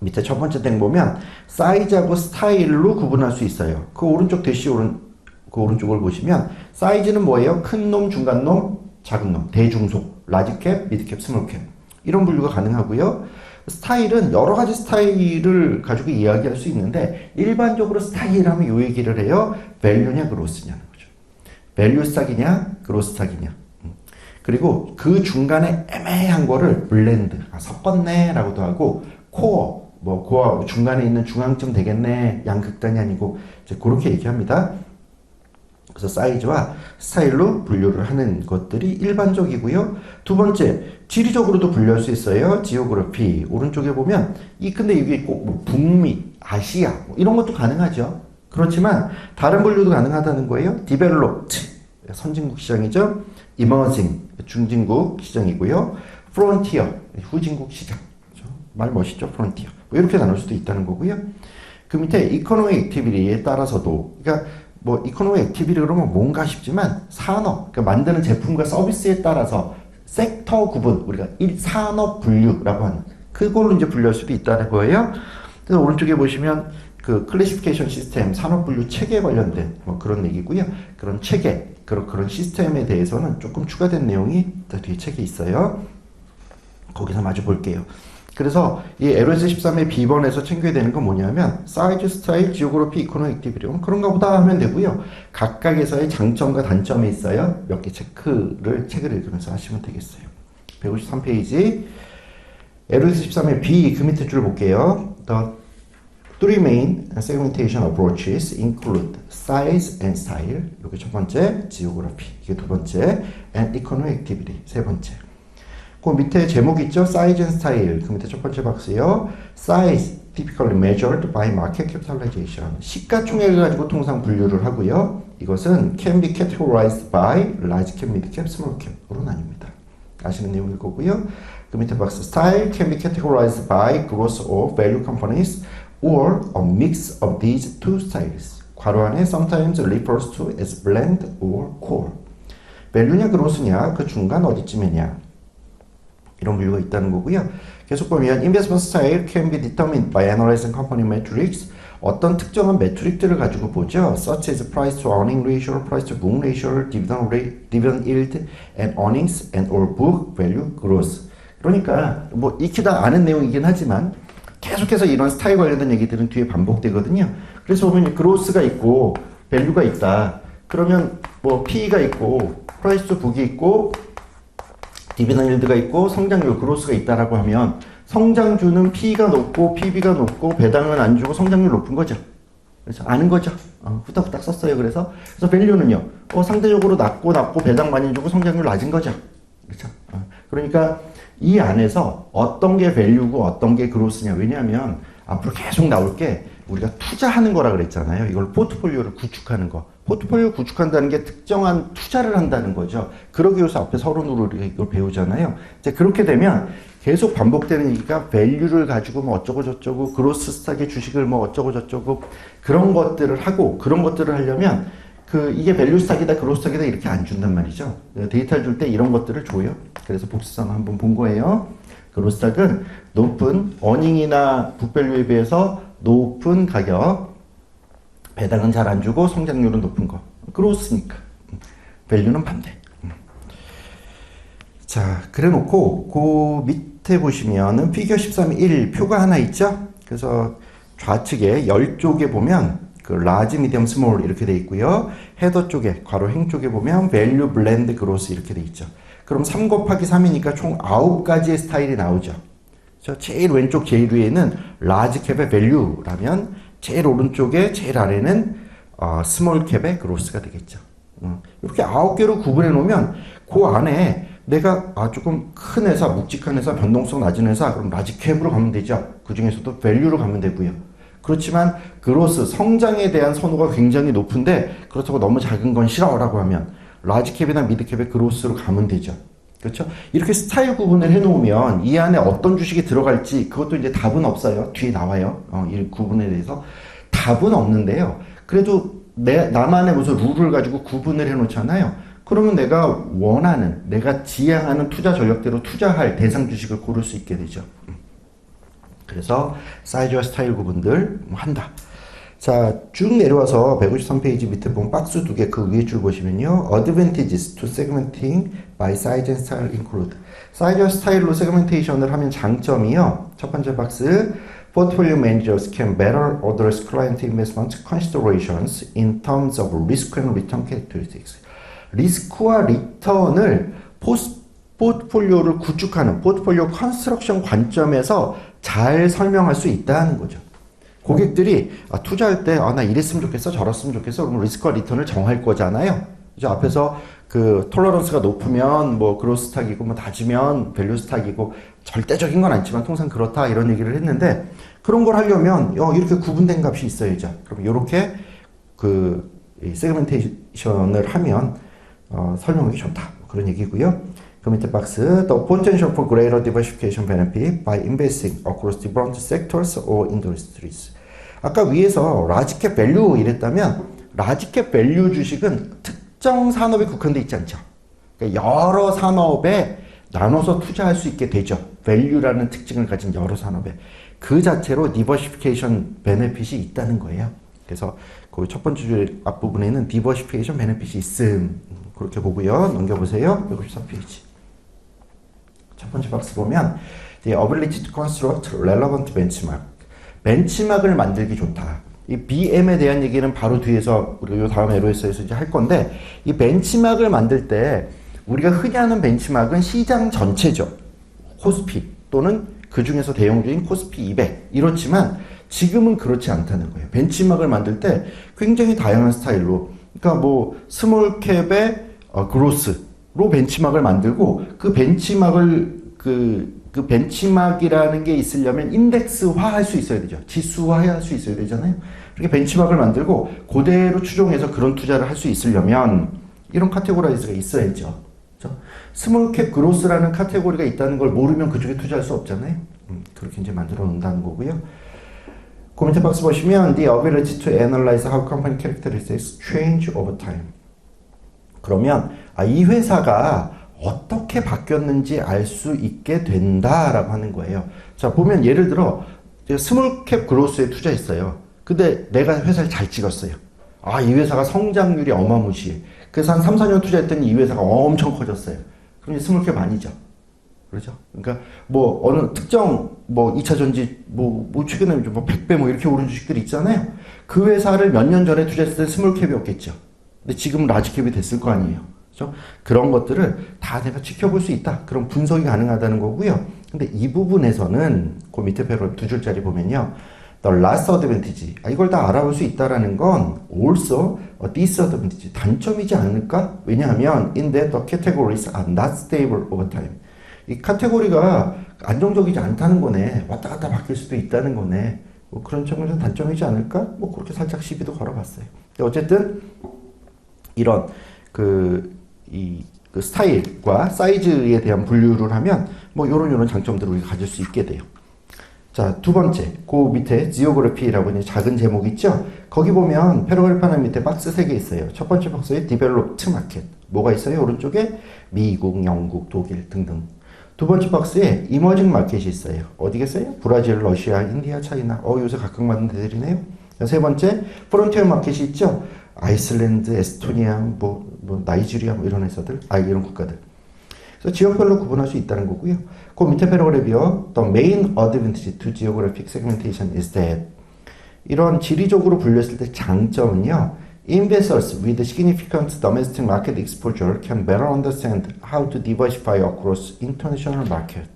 밑에 첫 번째 땡 보면 사이즈하고 스타일로 구분할 수 있어요. 그 오른쪽 대시 그 오른쪽을 보시면 사이즈는 뭐예요? 큰 놈, 중간 놈, 작은 놈, 대중소, 라지캡, 미드캡, 스몰캡 이런 분류가 가능하고요. 스타일은 여러 가지 스타일을 가지고 이야기할 수 있는데 일반적으로 스타일하면 요 얘기를 해요. 밸류냐 그로스냐는 거죠. 밸류 스탁이냐 그로스 스탁이냐. 그리고 그 중간에 애매한 거를 블렌드, 섞었네라고도 하고 코어, 뭐 코어 중간에 있는 중앙점 되겠네, 양극단이 아니고 이제 그렇게 얘기합니다. 그래서 사이즈와 스타일로 분류를 하는 것들이 일반적이고요. 두 번째, 지리적으로도 분류할 수 있어요. 지오그래피. 오른쪽에 보면 근데 이게 꼭 뭐 북미, 아시아 뭐 이런 것도 가능하죠. 그렇지만 다른 분류도 가능하다는 거예요. 디벨롭트, 선진국 시장이죠. 이머징, 중진국 시장이고요. 프론티어, 후진국 시장. 그렇죠? 말 멋있죠, 프론티어. 뭐 이렇게 나눌 수도 있다는 거고요. 그 밑에 이코노미 액티비티에 따라서도, 그러니까 뭐 이코노미 액티비티 그러면 뭔가 싶지만 산업, 그러니까 만드는 제품과 서비스에 따라서 섹터 구분, 우리가 산업 분류라고 하는 그걸로 이제 분류할 수도 있다는 거예요. 그래서 오른쪽에 보시면 그 클래시피케이션 시스템, 산업 분류 체계에 관련된 뭐 그런 얘기고요. 그런 체계, 그런 시스템에 대해서는 조금 추가된 내용이 뒤에 책에 있어요. 거기서 마저 볼게요. 그래서 이 LOS 13의 B번에서 챙겨야 되는 건 뭐냐면 사이즈, 스타일, 지오그래피, 이코노미 액티비티 그런가 보다 하면 되고요. 각각에서의 장점과 단점이 있어요. 몇 개 책을 읽으면서 하시면 되겠어요. 153페이지 LOS 13의 B 그 밑에 줄 볼게요. The three main segmentation approaches include size and style. 이게 첫 번째, geography. 이게 두 번째, and economic activity. 세 번째. 그 밑에 제목이 있죠? Size and Style. 그 밑에 첫 번째 박스요. Size, typically measured by market capitalization. 시가총액을 가지고 통상 분류를 하고요. 이것은 can be categorized by large cap, mid cap, small cap으로 나뉩니다. 아시는 내용일 거고요. 그 밑에 박스 Style can be categorized by growth of value companies or a mix of these two styles. 괄호 안에 sometimes refers to as blend or core. 밸류냐 그로스냐 그 중간 어디쯤이냐 이런 분류가 있다는 거고요. 계속 보면 investment style can be determined by analyzing company metrics. 어떤 특정한 매트릭들을 가지고 보죠. such as price to earning ratio, price to book ratio, dividend yield, and earnings and or book value growth. 그러니까 뭐 익히다 아는 내용이긴 하지만 계속해서 이런 스타일 관련된 얘기들은 뒤에 반복되거든요. 그래서 보면 그로스가 있고 밸류가 있다. 그러면 뭐 PE가 있고 프라이스 투 북이 있고 디비던드 힐드가 있고 성장률 그로스가 있다라고 하면 성장주는 P가 높고 PB가 높고 배당은 안 주고 성장률 높은 거죠. 그래서 아는 거죠. 후딱후딱 썼어요. 그래서 밸류는요. 상대적으로 낮고 배당 많이 주고 성장률 낮은 거죠. 그렇죠. 그러니까 이 안에서 어떤 게 밸류고 어떤 게 그로스냐. 왜냐하면 앞으로 계속 나올 게 우리가 투자하는 거라 그랬잖아요. 이걸 포트폴리오를 구축하는 거. 포트폴리오를 구축한다는 게 특정한 투자를 한다는 거죠. 그러기 위해서 앞에 서론으로 우리가 이걸 배우잖아요. 이제 그렇게 되면 계속 반복되는 얘기가 밸류를 가지고 뭐 어쩌고 저쩌고 그로스 스탁의 주식을 뭐 어쩌고 저쩌고 그런 것들을 하고 그런 것들을 하려면 이게 밸류 스탁이다 그로스 스탁이다 이렇게 안 준단 말이죠. 데이터를 줄 때 이런 것들을 줘요. 그래서 복수상 한번 본 거예요. 그로스 스탁은 높은 어닝이나 북밸류에 비해서 높은 가격, 배당은 잘 안 주고 성장률은 높은 거. 그로스니까. 밸류는 반대. 자, 그래 놓고 그 밑에 보시면은 피겨 13.1 표가 하나 있죠? 그래서 좌측에 열 쪽에 보면 그 라지, 미디엄, 스몰 이렇게 돼 있고요. 헤더 쪽에 괄호 행 쪽에 보면 밸류, 블렌드, 그로스 이렇게 돼 있죠. 그럼 3 곱하기 3이니까 총 9가지의 스타일이 나오죠. 제일 왼쪽 제일 위에는 라지 캡의 밸류라면 제일 오른쪽에 제일 아래는 스몰 캡의 그로스가 되겠죠. 이렇게 9개로 구분해 놓으면 그 안에 내가 조금 큰 회사, 묵직한 회사, 변동성 낮은 회사 그럼 라지 캡으로 가면 되죠. 그 중에서도 밸류로 가면 되고요. 그렇지만 그로스, 성장에 대한 선호가 굉장히 높은데 그렇다고 너무 작은 건 싫어라고 하면 라지 캡이나 미드 캡의 그로스로 가면 되죠. 그렇죠? 이렇게 스타일 구분을 해놓으면 이 안에 어떤 주식이 들어갈지 그것도 이제 답은 없어요. 뒤에 나와요. 이 구분에 대해서 답은 없는데요. 그래도 나만의 무슨 룰을 가지고 구분을 해놓잖아요. 그러면 내가 원하는, 내가 지향하는 투자 전략대로 투자할 대상 주식을 고를 수 있게 되죠. 그래서 사이즈와 스타일 구분들 한다. 자, 쭉 내려와서 153페이지 밑에 보면 박스 2개 그 위에 줄 보시면요. Advantages to segmenting by size and style include. 사이즈와 스타일로 세그멘테이션을 하면 장점이요. 첫 번째 박스. Portfolio managers can better address client investment considerations in terms of risk and return characteristics. 리스크와 리턴을 포트폴리오를 구축하는 포트폴리오 컨스트럭션 관점에서 잘 설명할 수 있다는 거죠. 고객들이 투자할 때 나 이랬으면 좋겠어 저랬으면 좋겠어 그러면 리스크와 리턴을 정할 거잖아요. 그죠? 앞에서 그 톨러런스가 높으면 뭐 그로스 스탁이고 뭐 낮으면 밸류 스탁이고 절대적인 건 아니지만 통상 그렇다 이런 얘기를 했는데 그런 걸 하려면 이렇게 구분된 값이 있어야죠. 그럼 이렇게 그 세그멘테이션을 하면 설명하기 좋다 그런 얘기고요. 그 밑에 박스 The potential for greater diversification benefit by investing across different sectors or industries. 아까 위에서 라지캡 밸류 이랬다면 라지캡 밸류 주식은 특정 산업에 국한돼 있지 않죠. 그러니까 여러 산업에 나눠서 투자할 수 있게 되죠. 밸류라는 특징을 가진 여러 산업에. 그 자체로 디버시피케이션 베네핏이 있다는 거예요. 그래서 그 첫 번째 줄 앞부분에는 디버시피케이션 베네핏이 있음. 그렇게 보고요. 넘겨보세요. 154페이지. 첫 번째 박스 보면 The ability to construct relevant benchmark. 벤치마크를 만들기 좋다. 이 BM에 대한 얘기는 바로 뒤에서 우리가 요 다음 LOS에서 이제 할 건데 이 벤치마크를 만들 때 우리가 흔히 하는 벤치마크는 시장 전체죠. 코스피 또는 그 중에서 대형주인 코스피 200 이렇지만 지금은 그렇지 않다는 거예요. 벤치마크를 만들 때 굉장히 다양한 스타일로 그러니까 뭐 스몰캡의 그로스로 benchmark을 만들고 그 벤치마크를 그 벤치마크이라는 게 있으려면 인덱스화 할 수 있어야 되죠. 지수화 할 수 있어야 되잖아요. 이렇게 벤치마크를 만들고 그대로 추종해서 그런 투자를 할 수 있으려면 이런 카테고라이즈가 있어야죠. 그렇죠? 스몰캡 그로스라는 카테고리가 있다는 걸 모르면 그쪽에 투자할 수 없잖아요. 그렇게 이제 만들어 놓는다는 거고요. 그 밑에 박스 보시면 The ability to analyze how company characteristics change over time. 그러면 이 회사가 어떻게 바뀌었는지 알 수 있게 된다라고 하는 거예요. 자, 보면 예를 들어 스몰캡 그로스에 투자했어요. 근데 내가 회사를 잘 찍었어요. 이 회사가 성장률이 어마무시해. 그래서 한 3, 4년 투자했더니 이 회사가 엄청 커졌어요. 그럼 스몰캡 아니죠. 그렇죠? 그러니까 뭐 어느 특정 뭐 2차 전지 뭐 최근에 뭐 100배 뭐 이렇게 오른 주식들이 있잖아요. 그 회사를 몇 년 전에 투자했을 때 스몰캡이었겠죠. 근데 지금은 라지캡이 됐을 거 아니에요. 그렇죠? 그런 것들을 다 내가 지켜볼 수 있다. 그런 분석이 가능하다는 거고요. 근데 이 부분에서는 그 밑에 배로 두 줄짜리 보면요. The last advantage. 이걸 다 알아볼 수 있다라는 건 also a disadvantage. 단점이지 않을까? 왜냐하면 in that the categories are not stable over time. 이 카테고리가 안정적이지 않다는 거네. 왔다 갔다 바뀔 수도 있다는 거네. 뭐 그런 점에서 단점이지 않을까? 뭐 그렇게 살짝 시비도 걸어봤어요. 어쨌든 이런 그 스타일과 사이즈에 대한 분류를 하면 뭐 요런 장점들을 우리가 가질 수 있게 돼요. 자, 두 번째, 그 밑에 지오그래피라고 있는 작은 제목 있죠? 거기 보면 패러그래프 하나 밑에 박스 3개 있어요. 첫 번째 박스에 디벨롭트 마켓. 뭐가 있어요? 오른쪽에 미국, 영국, 독일 등등. 두 번째 박스에 이머징 마켓이 있어요. 어디겠어요? 브라질, 러시아, 인디아, 차이나. 요새 각광받는 데들이네요. 세 번째, 프론티어 마켓이 있죠? 아이슬란드, 에스토니아, 뭐 나이지리아 뭐 이런 회사들, 이런 국가들. 그래서 지역별로 구분할 수 있다는 거고요. 그 밑에 패러그래프요. The main advantage to geographic segmentation is that 이런 지리적으로 분류했을 때 장점은요. Investors with significant domestic market exposure can better understand how to diversify across international market.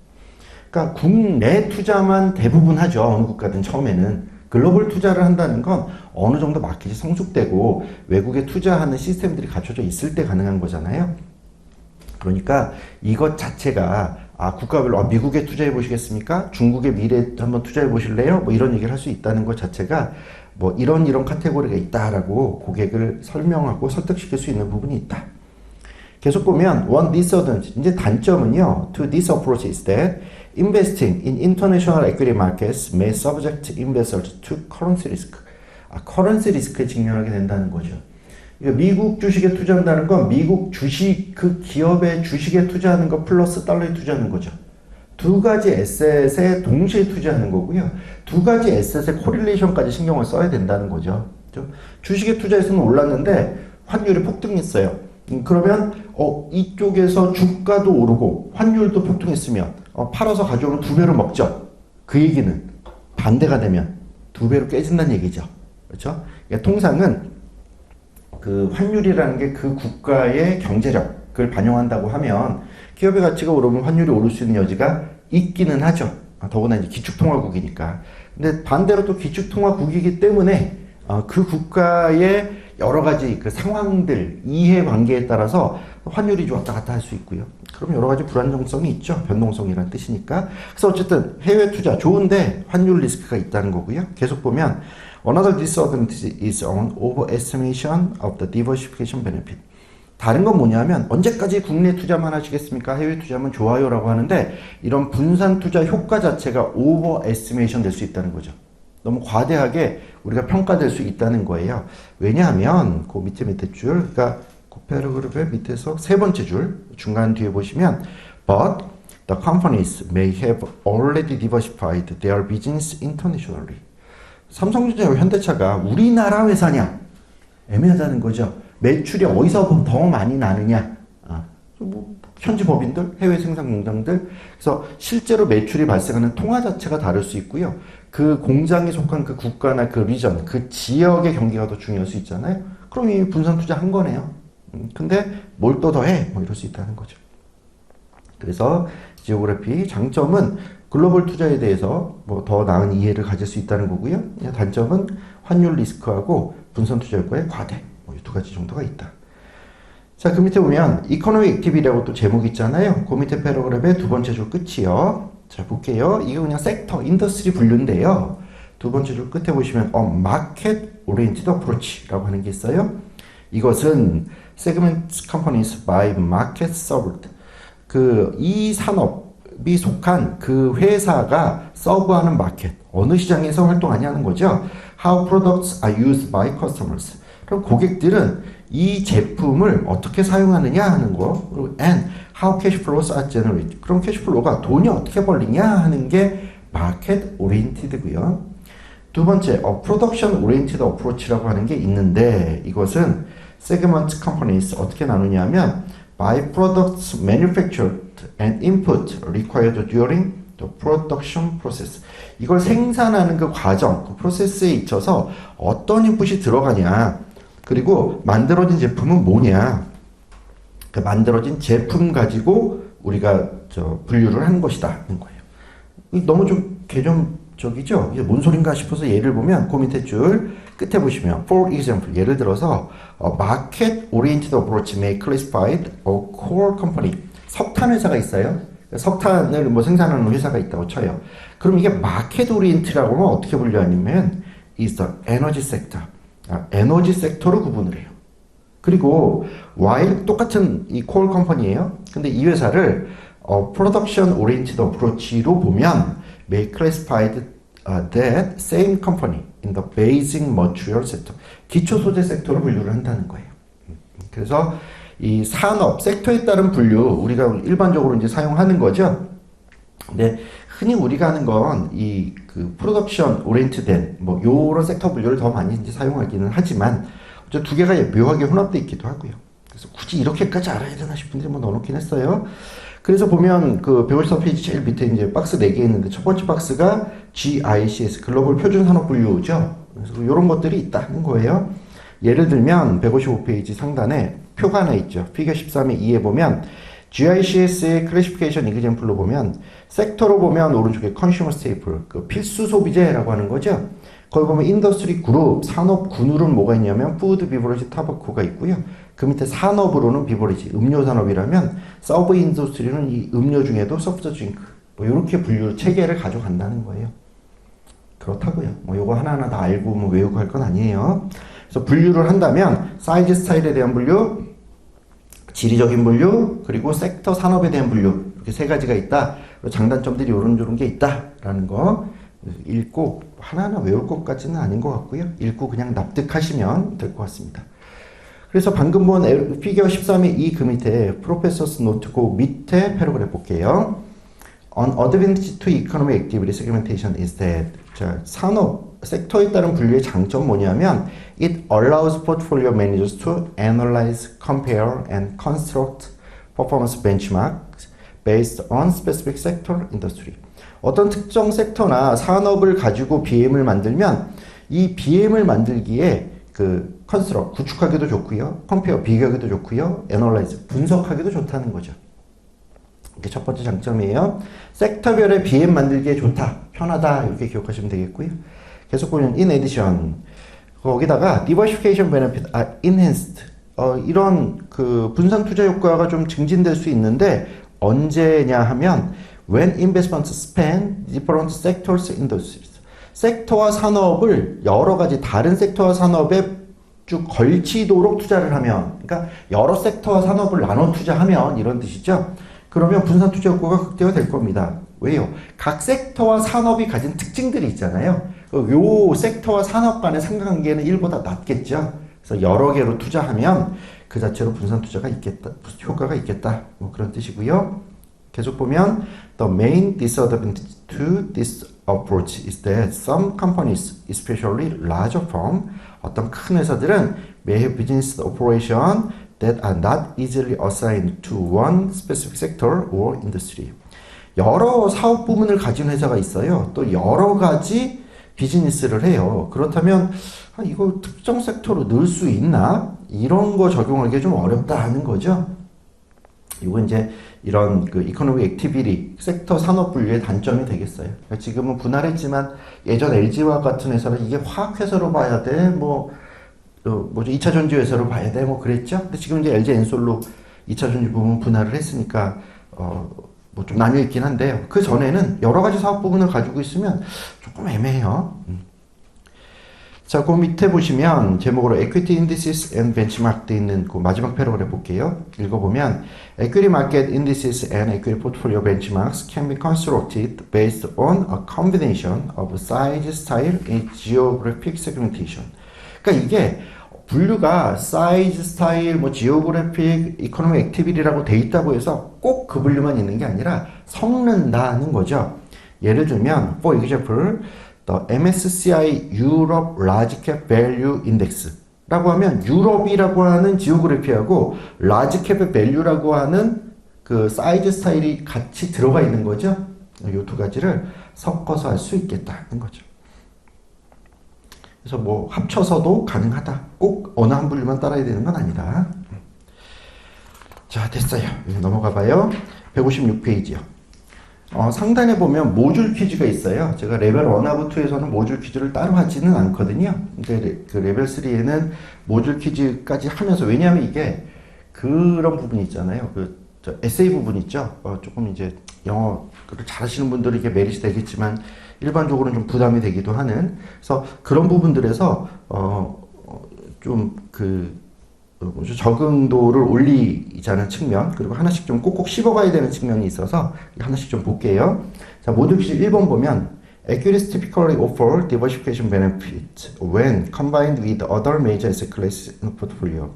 그러니까 국내 투자만 대부분 하죠. 어느 국가든 처음에는. 글로벌 투자를 한다는 건 어느 정도 마켓이 성숙되고 외국에 투자하는 시스템들이 갖춰져 있을 때 가능한 거잖아요. 그러니까 이것 자체가 국가별로 미국에 투자해 보시겠습니까? 중국의 미래에 한번 투자해 보실래요? 뭐 이런 얘기를 할 수 있다는 것 자체가 뭐 이런 카테고리가 있다라고 고객을 설명하고 설득시킬 수 있는 부분이 있다. 계속 보면 one disadvantage, 이제 단점은요. To this approach is that investing in international equity markets may subject investors to currency risk. currency risk에 직면하게 된다는 거죠. 그러니까 미국 주식에 투자한다는 건 미국 주식, 그 기업의 주식에 투자하는 거 플러스 달러에 투자하는 거죠. 두 가지 에셋에 동시에 투자하는 거고요. 두 가지 에셋의 코릴레이션까지 신경을 써야 된다는 거죠. 주식에 투자해서는 올랐는데 환율이 폭등했어요. 그러면 이쪽에서 주가도 오르고 환율도 폭등했으면 팔아서 가져오면 두 배로 먹죠. 그 얘기는 반대가 되면 두 배로 깨진다는 얘기죠. 그렇죠? 그러니까 통상은 그 환율이라는 게 그 국가의 경제력, 리스크를 반영한다고 하면 기업의 가치가 오르면 환율이 오를 수 있는 여지가 있기는 하죠. 더구나 이제 기축통화국이니까. 근데 반대로 또 기축통화국이기 때문에 그 국가의 여러 가지 그 상황들, 이해관계에 따라서 환율이 왔다 갔다 할 수 있고요. 그럼 여러 가지 불안정성이 있죠. 변동성이라는 뜻이니까. 그래서 어쨌든 해외 투자 좋은데 환율 리스크가 있다는 거고요. 계속 보면 Another disadvantage is on overestimation of the diversification benefit. 다른 건 뭐냐면 언제까지 국내 투자만 하시겠습니까? 해외 투자만 좋아요라고 하는데 이런 분산 투자 효과 자체가 overestimation 될 수 있다는 거죠. 너무 과대하게 우리가 평가될 수 있다는 거예요. 왜냐하면 그 밑에 줄, 그러니까 그 패러그래프의 밑에서 세 번째 줄 중간 뒤에 보시면 But the companies may have already diversified their business internationally. 삼성전자와 현대차가 우리나라 회사냐? 애매하다는 거죠. 매출이 어디서 더 많이 나느냐? 뭐 현지 법인들, 해외 생산 공장들. 그래서 실제로 매출이 발생하는 통화 자체가 다를 수 있고요. 그 공장에 속한 그 국가나 그 리전, 그 지역의 경기가 더 중요할 수 있잖아요. 그럼 이미 분산 투자한 거네요. 근데 뭘 또 더해? 뭐 이럴 수 있다는 거죠. 그래서 지오그래피 장점은 글로벌 투자에 대해서 뭐 더 나은 이해를 가질 수 있다는 거고요. 단점은 환율 리스크하고 분산 투자 효과의 과대. 뭐 이 두 가지 정도가 있다. 자, 그 밑에 보면 이코노미 액티비티라고 또 제목이 있잖아요. 그 밑에 패러그래프의 두 번째 줄 끝이요. 자, 볼게요. 이게 그냥 섹터, 인더스트리 분류인데요. 두 번째 줄 끝에 보시면 Market Oriented Approach라고 하는 게 있어요. 이것은 Segment Companies by Market Served. 이 산업이 속한 그 회사가 서브하는 마켓, 어느 시장에서 활동하냐는 거죠. How products are used by customers. 그럼 고객들은 이 제품을 어떻게 사용하느냐 하는 거, 그리고 and how cash flows are generated. 그럼 캐시플로우가 돈이 어떻게 벌리냐 하는 게 마켓 오리엔티드고요. 두 번째, production oriented approach라고 하는 게 있는데 이것은 segment companies 어떻게 나누냐면 by products manufactured and input required during the production process. 이걸 생산하는 그 과정, 그 프로세스에 있어서 어떤 인풋이 들어가냐, 그리고 만들어진 제품은 뭐냐, 그 만들어진 제품 가지고 우리가 분류를 하는 것이다 하는 거예요. 너무 좀 개념적이죠? 이게 뭔 소린가 싶어서 예를 보면 그 밑에 줄 끝에 보시면 for example, 예를 들어서 market oriented approach may classified a core company. 석탄 회사가 있어요. 석탄을 뭐 생산하는 회사가 있다고 쳐요. 그럼 이게 마켓 오리엔트라고 하면 어떻게 분류하냐면 is the energy sector. 에너지 섹터로 구분을 해요. 그리고 while 똑같은 이 콜 컴퍼니예요. 근데 이 회사를 production oriented approach로 보면 may classified that same company in the basic material sector. 기초 소재 섹터로 분류를 한다는 거예요. 그래서 이 산업 섹터에 따른 분류 우리가 일반적으로 이제 사용하는 거죠. 근데 흔히 우리가 하는 건 이 그 프로덕션 오리엔트된 뭐 요런 섹터 분류를 더 많이 이제 사용하기는 하지만 두 개가 묘하게 혼합되어 있기도 하고요. 그래서 굳이 이렇게까지 알아야 되나 싶은데 뭐 넣어놓긴 했어요. 그래서 보면 그 154페이지 제일 밑에 이제 박스 4개 있는데 첫 번째 박스가 GICS 글로벌 표준 산업 분류죠. 그래서 이런 것들이 있다는 거예요. 예를 들면 155페이지 상단에 표가 하나 있죠. 피겨 13의 2에 보면 GICS의 클래시피케이션 이그젠플로 보면 섹터로 보면 오른쪽에 컨슈머 스테이플, 그 필수 소비재라고 하는 거죠. 거기 보면 인더스트리 그룹, 산업 군으로는 뭐가 있냐면 푸드, 비버리지, 타바코가 있고요. 그 밑에 산업으로는 비버리지, 음료 산업이라면 서브 인더스트리는 이 음료 중에도 소프트 드링크, 뭐 이렇게 분류 체계를 가져간다는 거예요. 그렇다고요. 뭐 요거 하나하나 다 알고 뭐 외우고 할 건 아니에요. 그래서 분류를 한다면 사이즈 스타일에 대한 분류, 지리적인 분류, 그리고 섹터 산업에 대한 분류, 이렇게 세 가지가 있다. 장단점들이 요런 게 있다라는 거 읽고 하나하나 외울 것까지는 아닌 것 같고요. 읽고 그냥 납득하시면 될 것 같습니다. 그래서 방금 본 피겨 13의 2 그 밑에 프로페서스 노트 그 밑에 패러그래프 볼게요. On advantage to economic activity segmentation is that 자, 산업 섹터에 따른 분류의 장점 뭐냐면 it allows portfolio managers to analyze, compare and construct performance benchmarks based on specific sector industry. 어떤 특정 섹터나 산업을 가지고 BM을 만들면 이 BM을 만들기에 그 컨스트럭, 구축하기도 좋고요. 컴페어, 비교하기도 좋고요. 애널라이즈, 분석하기도 좋다는 거죠. 이게 첫 번째 장점이에요. 섹터별의 BM 만들기에 좋다, 편하다 이렇게 기억하시면 되겠고요. 계속 보면 in addition 거기다가 diversification benefit are enhanced 이런 그 분산 투자 효과가 좀 증진될 수 있는데 언제냐 하면 when investments span different sectors industries 섹터와 산업을 여러 가지 다른 섹터와 산업에 쭉 걸치도록 투자를 하면 그러니까 여러 섹터와 산업을 나눠 투자하면 이런 뜻이죠. 그러면 분산 투자 효과가 극대화될 겁니다. 왜요? 각 섹터와 산업이 가진 특징들이 있잖아요. 요 섹터와 산업 간의 상관관계는 1보다 낮겠죠. 그래서 여러 개로 투자하면 그 자체로 분산 투자가 있겠다, 효과가 있겠다. 뭐 그런 뜻이고요. 계속 보면 the main disadvantage to this approach is that some companies, especially larger firms, 어떤 큰 회사들은 may have business operation that are not easily assigned to one specific sector or industry. 여러 사업 부문을 가진 회사가 있어요. 또 여러 가지 비즈니스를 해요. 그렇다면 이거 특정 섹터로 넣을 수 있나? 이런 거 적용하기 좀 어렵다 하는 거죠. 이건 이제 이런 그 이코노믹 액티비티 섹터 산업 분류의 단점이 되겠어요. 지금은 분할했지만 예전 LG화학 같은 회사는 이게 화학 회사로 봐야 돼. 뭐죠? 2차 전지 회사로 봐야 돼. 뭐 그랬죠. 근데 지금 이제 LG 엔솔로 2차 전지 부분 분할을 했으니까 뭐 좀 나뉘어 있긴 한데요. 그 전에는 여러 가지 사업 부분을 가지고 있으면 조금 애매해요. 자, 그 밑에 보시면 제목으로 Equity Indices and Benchmark 돼 있는 그 마지막 패러그래프 볼게요. 읽어보면 Equity Market Indices and Equity Portfolio Benchmarks can be constructed based on a combination of size, style, and geographic segmentation. 그러니까 이게 분류가 사이즈, 스타일, 뭐 지오그래픽, 이코노믹 액티비티라고 돼 있다고 해서 꼭 그 분류만 있는 게 아니라 섞는다는 거죠. 예를 들면 for example, the MSCI Europe Large Cap Value Index 라고 하면 유럽이라고 하는 지오그래피하고 라지 캡의 밸류라고 하는 그 사이즈 스타일이 같이 들어가 있는 거죠. 이 두 가지를 섞어서 할 수 있겠다는 거죠. 그래서 뭐 합쳐서도 가능하다. 꼭 어느 한 분류만 따라야 되는 건 아니다. 자, 됐어요. 넘어가 봐요. 156페이지요. 상단에 보면 모듈 퀴즈가 있어요. 제가 레벨 1하고 2에서는 모듈 퀴즈를 따로 하지는 않거든요. 근데 그 레벨 3에는 모듈 퀴즈까지 하면서, 왜냐하면 이게 그런 부분이 있잖아요. 저 에세이 부분 있죠. 조금 이제 영어를 잘하시는 분들은 이게 메리트 되겠지만 일반적으로는 좀 부담이 되기도 하는. 그래서 그런 부분들에서 적응도를 올리자는 측면, 그리고 하나씩 좀 꼭꼭 씹어가야 되는 측면이 있어서 하나씩 좀 볼게요. 자, 모듈 퀴즈 1번 보면 Equities typically offer diversification benefit when combined with other major asset classes in the portfolio.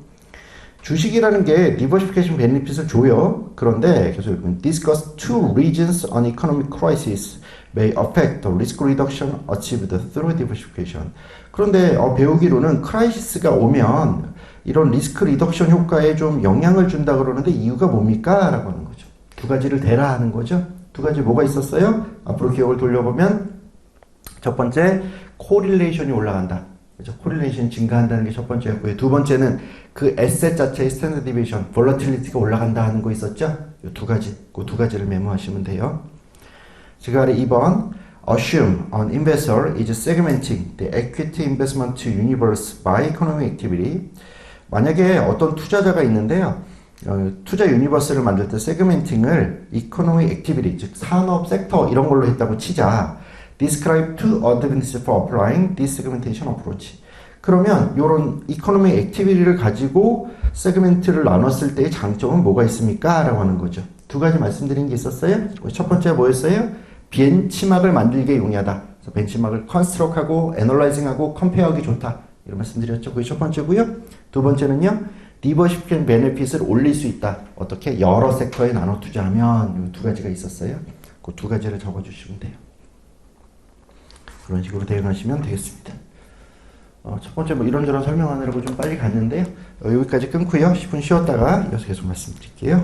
주식이라는 게 diversification benefit을 줘요. 그런데 계속 discuss two reasons an economic crisis may affect the risk reduction achieved through diversification. 그런데 배우기로는 크라이시스가 오면 이런 리스크 리덕션 효과에 좀 영향을 준다 그러는데 이유가 뭡니까? 라고 하는 거죠. 두 가지를 대라 하는 거죠. 두 가지 뭐가 있었어요? 앞으로 기억을 돌려보면 첫 번째, 코릴레이션이 올라간다. 그렇죠? 코릴레이션이 증가한다는 게 첫 번째였고요. 두 번째는 그 에셋 자체의 스탠더드 디비에이션, 볼러틸리티가 올라간다 하는 거 있었죠? 이 두 가지, 그 두 가지를 메모하시면 돼요. 지금 아래 2번, assume an investor is segmenting the equity investment universe by economic activity. 만약에 어떤 투자자가 있는데요. 투자 유니버스를 만들 때 세그멘팅을 이코노믹 액티비티, 즉 산업 섹터 이런 걸로 했다고 치자. Describe two advantages for applying this segmentation approach. 그러면 이런 이코노믹 액티비티를 가지고 세그멘트를 나눴을 때의 장점은 뭐가 있습니까? 라고 하는 거죠. 두 가지 말씀드린 게 있었어요. 첫 번째 뭐였어요? 벤치마크를 만들기에 용이하다. 그래서 벤치마크를 컨스트럭하고 애널라이징하고 컴페어하기 좋다. 이런 말씀드렸죠. 그게 첫 번째고요. 두 번째는요. 디버시피케이션 베네핏을 올릴 수 있다. 어떻게? 여러 섹터에 나눠 투자하면 이 두 가지가 있었어요. 그 두 가지를 적어주시면 돼요. 그런 식으로 대응하시면 되겠습니다. 첫 번째 뭐 이런저런 설명하느라고 좀 빨리 갔는데요. 여기까지 끊고요. 10분 쉬었다가 이어서 계속 말씀드릴게요.